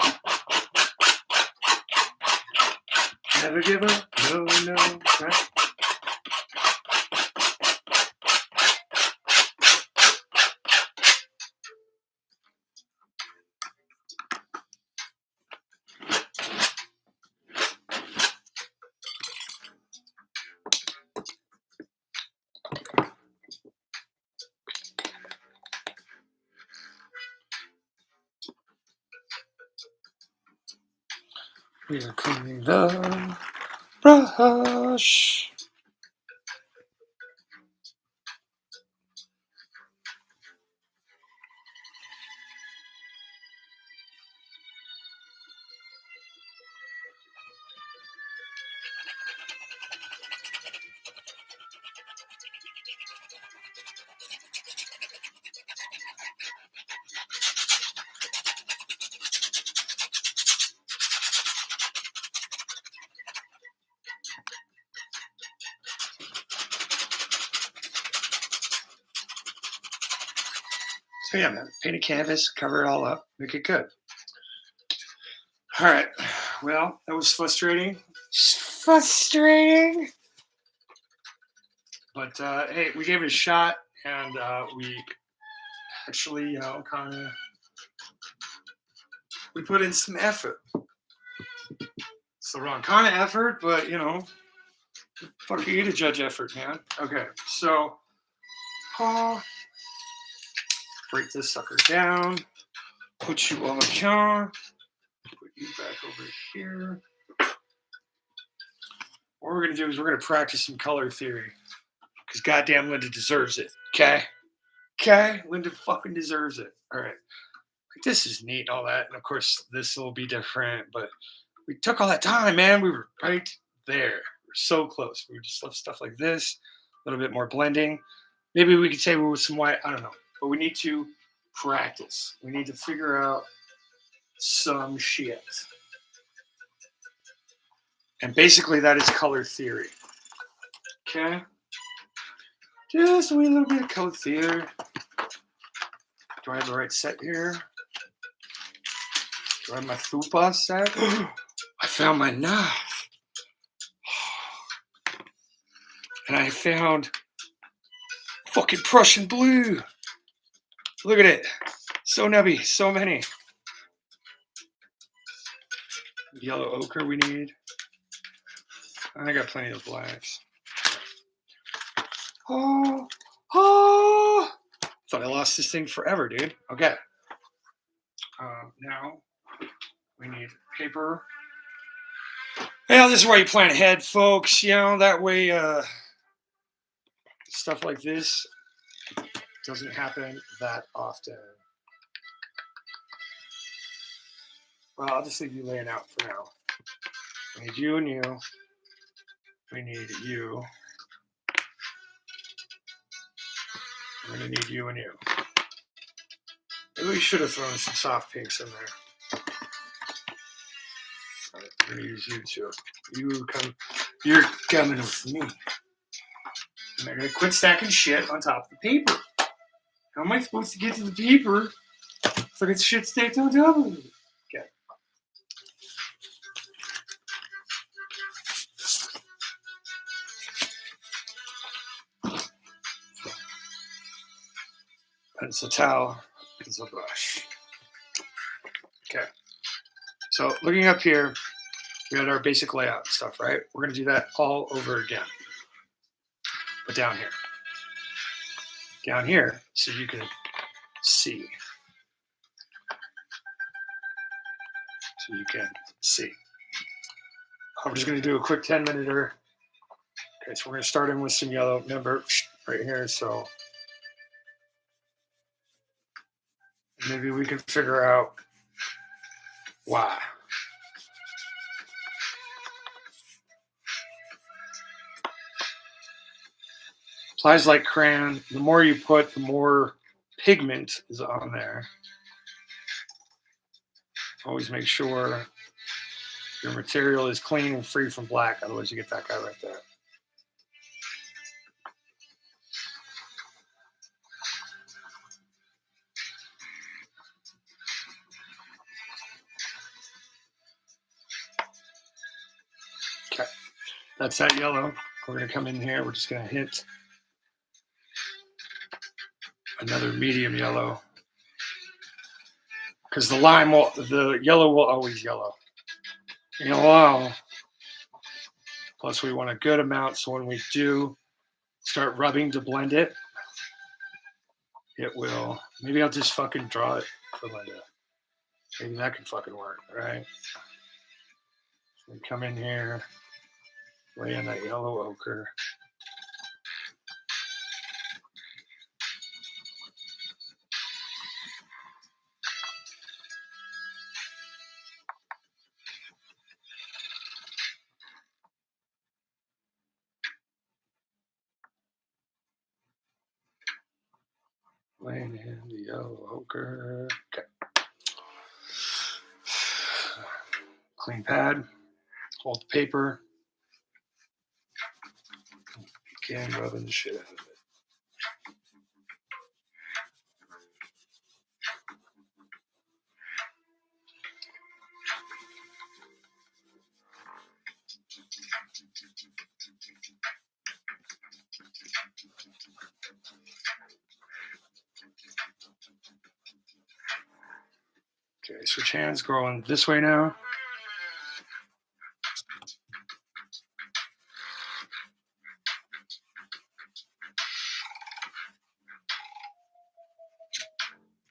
Never give up, no, right? We are cleaning the brush. So yeah, man, paint a canvas, cover it all up, make it good. All right, well, that was frustrating. Frustrating. But hey, we gave it a shot, and we actually, you know, kind of, we put in some effort. It's the wrong kind of effort, but you know, fuck you to judge effort, man. Okay, so break this sucker down, put you over here, put you back over here. what we're going to do is we're going to practice some color theory. Because goddamn Linda deserves it. Okay? Okay? Linda fucking deserves it. All right. Like, this is neat and all that. And of course, this will be different. But we took all that time, man. We were right there. We're so close. We just left stuff like this. A little bit more blending. Maybe we could say with some white. I don't know. But we need to practice. We need to figure out some shit. And basically, that is color theory. Okay? Just a wee little bit of color theory. Do I have the right set here? Do I have my fupa set? I found my knife. And I found fucking Prussian blue. Look at it. So nubby. So many. Yellow ochre we need. I got plenty of blacks. Oh. Thought I lost this thing forever, dude. Okay. Now we need paper. Well, this is why you plan ahead, folks. You know, that way stuff like this doesn't happen that often. Well, I'll just leave you laying out for now. We need you and you. We need you. We're going to need you and you. Maybe we should have thrown some soft pinks in there. All right, we're going to use you too. You're coming with me. And I'm going to quit stacking shit on top of the paper. How am I supposed to get to the paper if I get shit stacked on top of it? Okay. Pencil towel, pencil brush. Okay. So looking up here, we had our basic layout stuff, right? We're going to do that all over again. But down here. Down here, so you can see. So you can see. I'm just going to do a quick 10-minute. Okay, so we're going to start in with some yellow. Remember, right here, so maybe we can figure out why. Applies like crayon. The more you put, the more pigment is on there. Always make sure your material is clean and free from black. Otherwise, you get that guy right there. Okay, that's that yellow. We're going to come in here. We're just going to hit another medium yellow. Because the yellow will always yellow. Yellow. Plus, we want a good amount, so when we do start rubbing to blend it, it will. Maybe I'll just fucking draw it for Linda. Maybe that could fucking work, right? So we come in here, lay in that yellow ochre. Laying in the yellow ochre. Okay. Clean pad. Hold the paper. Again, rubbing the shit out of it. Okay, switch hands, going this way now.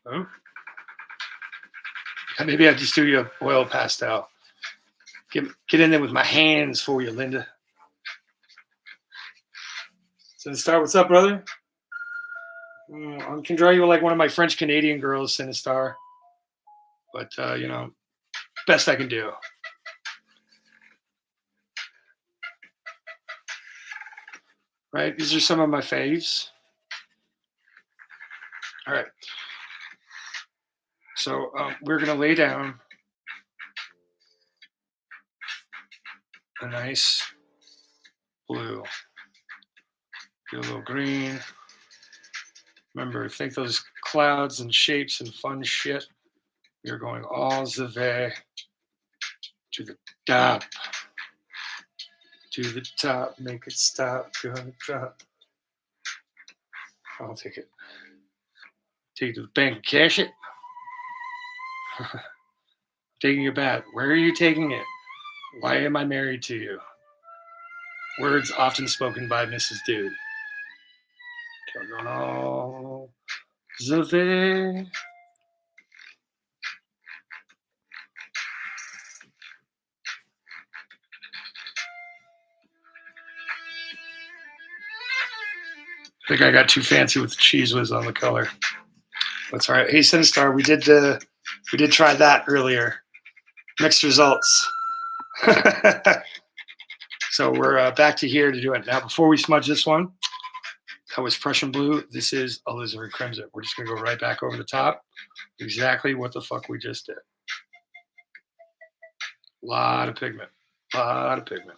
Oh. Maybe I just do your oil pastel. Get in there with my hands for you, Linda. Sinistar, what's up, brother? I can draw you like one of my French Canadian girls, Sinistar. But, best I can do. Right? These are some of my faves. All right. So we're going to lay down a nice blue. Do a little green. Remember, think those clouds and shapes and fun shit. You're going all the way to the top. To the top. Make it stop. Gonna drop. I'll take it. Take it to the bank and cash it. Taking it back. Where are you taking it? Why am I married to you? Words often spoken by Mrs. Dude. Okay, we're going all the way. I think I got too fancy with the cheese whiz on the color. That's all right. Hey, Sinistar, we did try that earlier. Mixed results. So we're back to here to do it. Now, before we smudge this one, that was Prussian blue. This is alizarin crimson. We're just going to go right back over the top. Exactly what the fuck we just did. Lot of pigment. Lot of pigment.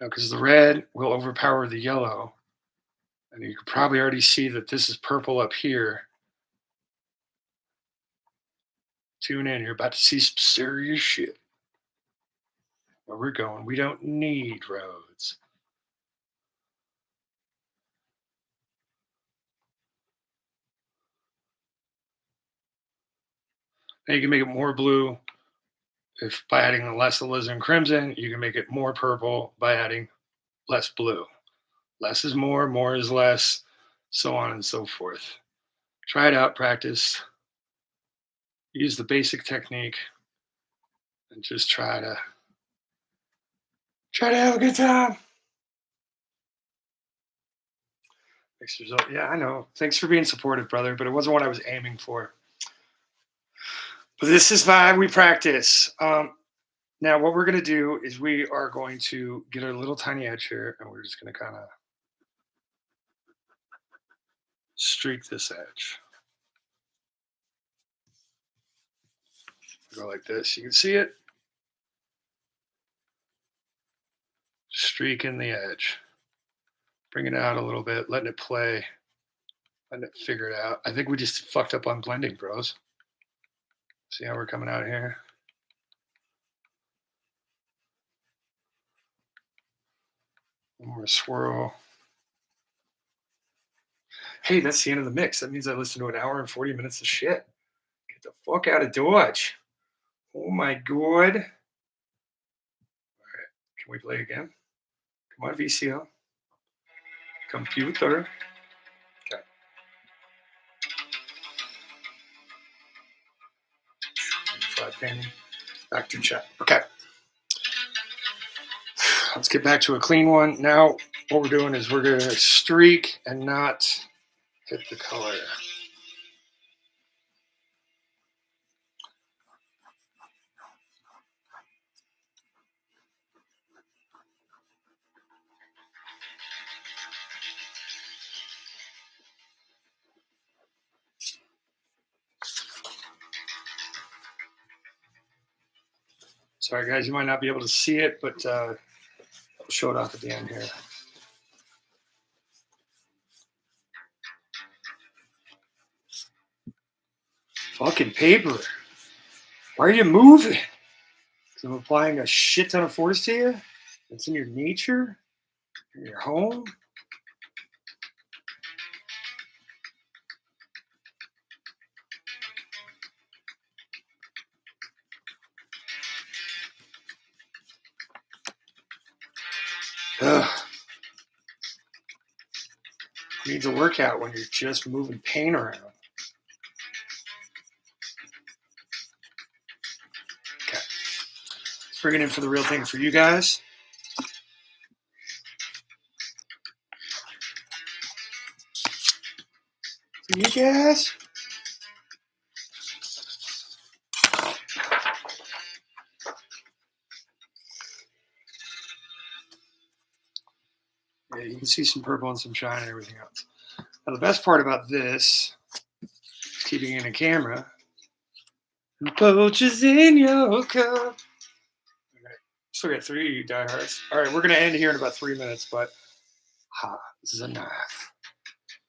Now, because the red will overpower the yellow. And you can probably already see that this is purple up here. Tune in. You're about to see some serious shit. Where we're going, we don't need roads. Now you can make it more blue if by adding less alizarin crimson. You can make it more purple by adding less blue. Less is more is less, so on and so forth. Try it out, practice. Use the basic technique and just try to have a good time. Next result. Yeah, I know. Thanks for being supportive, brother, but it wasn't what I was aiming for. But this is why we practice. Now, what we're going to do is we are going to get a little tiny edge here, and we're just going to kind of streak this edge. Go like this. You can see it. Streaking the edge. Bringing it out a little bit, letting it play, letting it figure it out. I think we just fucked up on blending, bros. See how we're coming out here? One more swirl. Hey, that's the end of the mix. That means I listened to an hour and 40 minutes of shit. Get the fuck out of Dodge. Oh my God. All right. Can we play again? Come on, VCO. Computer. Okay. Fried painting. Back to chat. Okay. Let's get back to a clean one. Now, what we're doing is we're going to streak and not hit the color. Sorry, guys, you might not be able to see it, but I'll show it off at the end here. Fucking paper. Why are you moving? Because I'm applying a shit ton of force to you? It's in your nature? In your home? Ugh. Needs a workout when you're just moving paint around. Okay. Let's bring it in for the real thing for you guys. Big ass. Yeah, you can see some purple and some shine and everything else. Now, the best part about this, keeping in a camera, poaches in your cup. Okay. Still got 3 diehards. All right, we're going to end here in about 3 minutes, but this is a knife.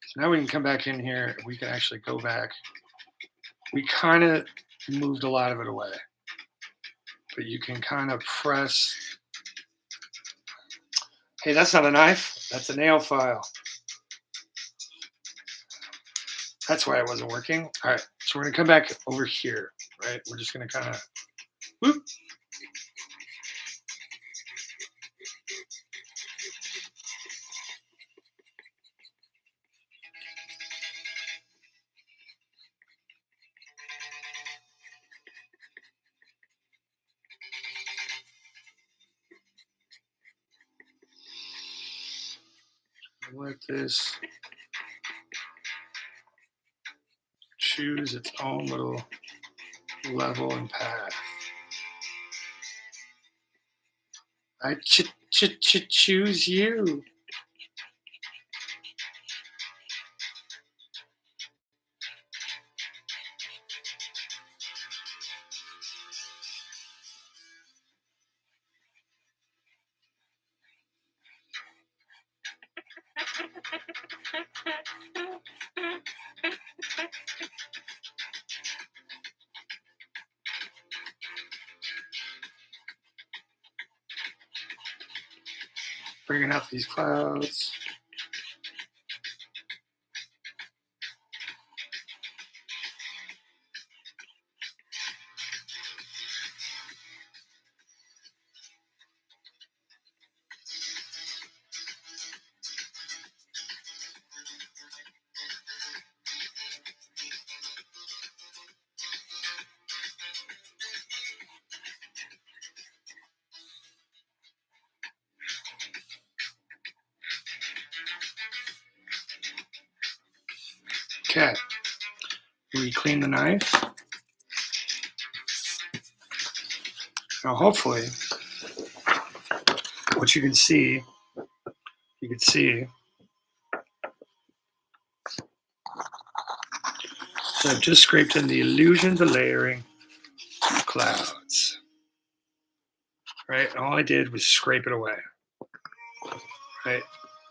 So now we can come back in here. We can actually go back. We kind of moved a lot of it away, but you can kind of press. Hey, that's not a knife. That's a nail file. That's why it wasn't working. All right, so we're gonna come back over here, right? We're just gonna kind of whoop. Let this choose its own little level and path. I choose you. Bringing out these clouds. Okay. We clean the knife. Now, hopefully, what you can see, so I've just scraped in the illusion, the layering of clouds. Right? And all I did was scrape it away. Right?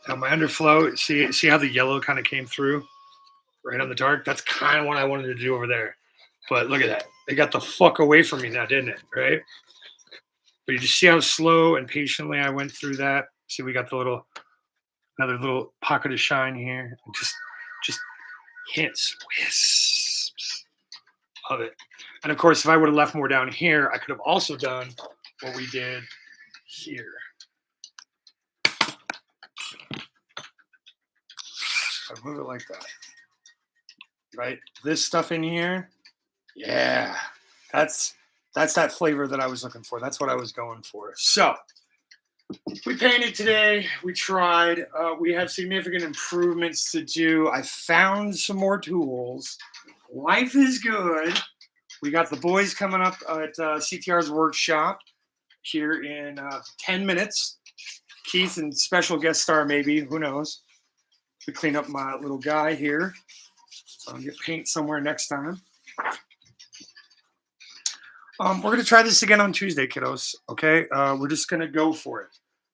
Now my underflow, see how the yellow kind of came through right on the dark? That's kind of what I wanted to do over there. But look at that. It got the fuck away from me now, didn't it? Right? But you just see how slow and patiently I went through that. See, we got the another little pocket of shine here. Just hints, wisps of it. And of course, if I would have left more down here, I could have also done what we did here. If I move it like that, right? This stuff in here, yeah, that's that flavor that I was looking for. That's what I was going for. So we painted today. We tried. We have significant improvements to do. I found some more tools. Life is good. We got the boys coming up at CTR's workshop here in 10 minutes. Keith and special guest star, maybe. Who knows? We clean up my little guy here. So I'll get paint somewhere next time. We're going to try this again on Tuesday, kiddos. Okay? We're just going to go for it.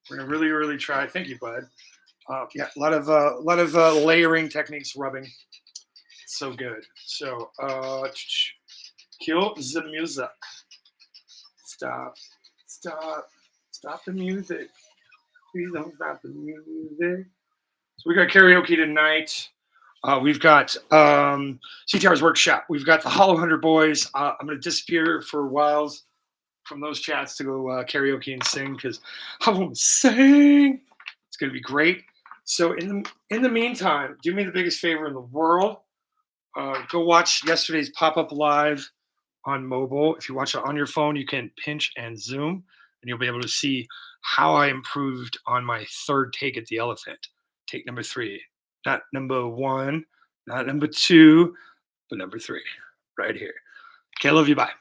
We're going to really, really try. Thank you, bud. Yeah, a lot of layering techniques, rubbing. It's so good. So, kill the music. Stop the music. Please don't stop the music. So we got karaoke tonight. We've got CTR's workshop. We've got the Hollow Hunter boys. I'm going to disappear for a while from those chats to go karaoke and sing because I want to sing. It's going to be great. So in the meantime, do me the biggest favor in the world. Go watch yesterday's pop-up live on mobile. If you watch it on your phone, you can pinch and zoom, and you'll be able to see how I improved on my third take at the elephant. Take number 3, not number 1, Not number 2, but number 3, right here. Okay, I love you. Bye.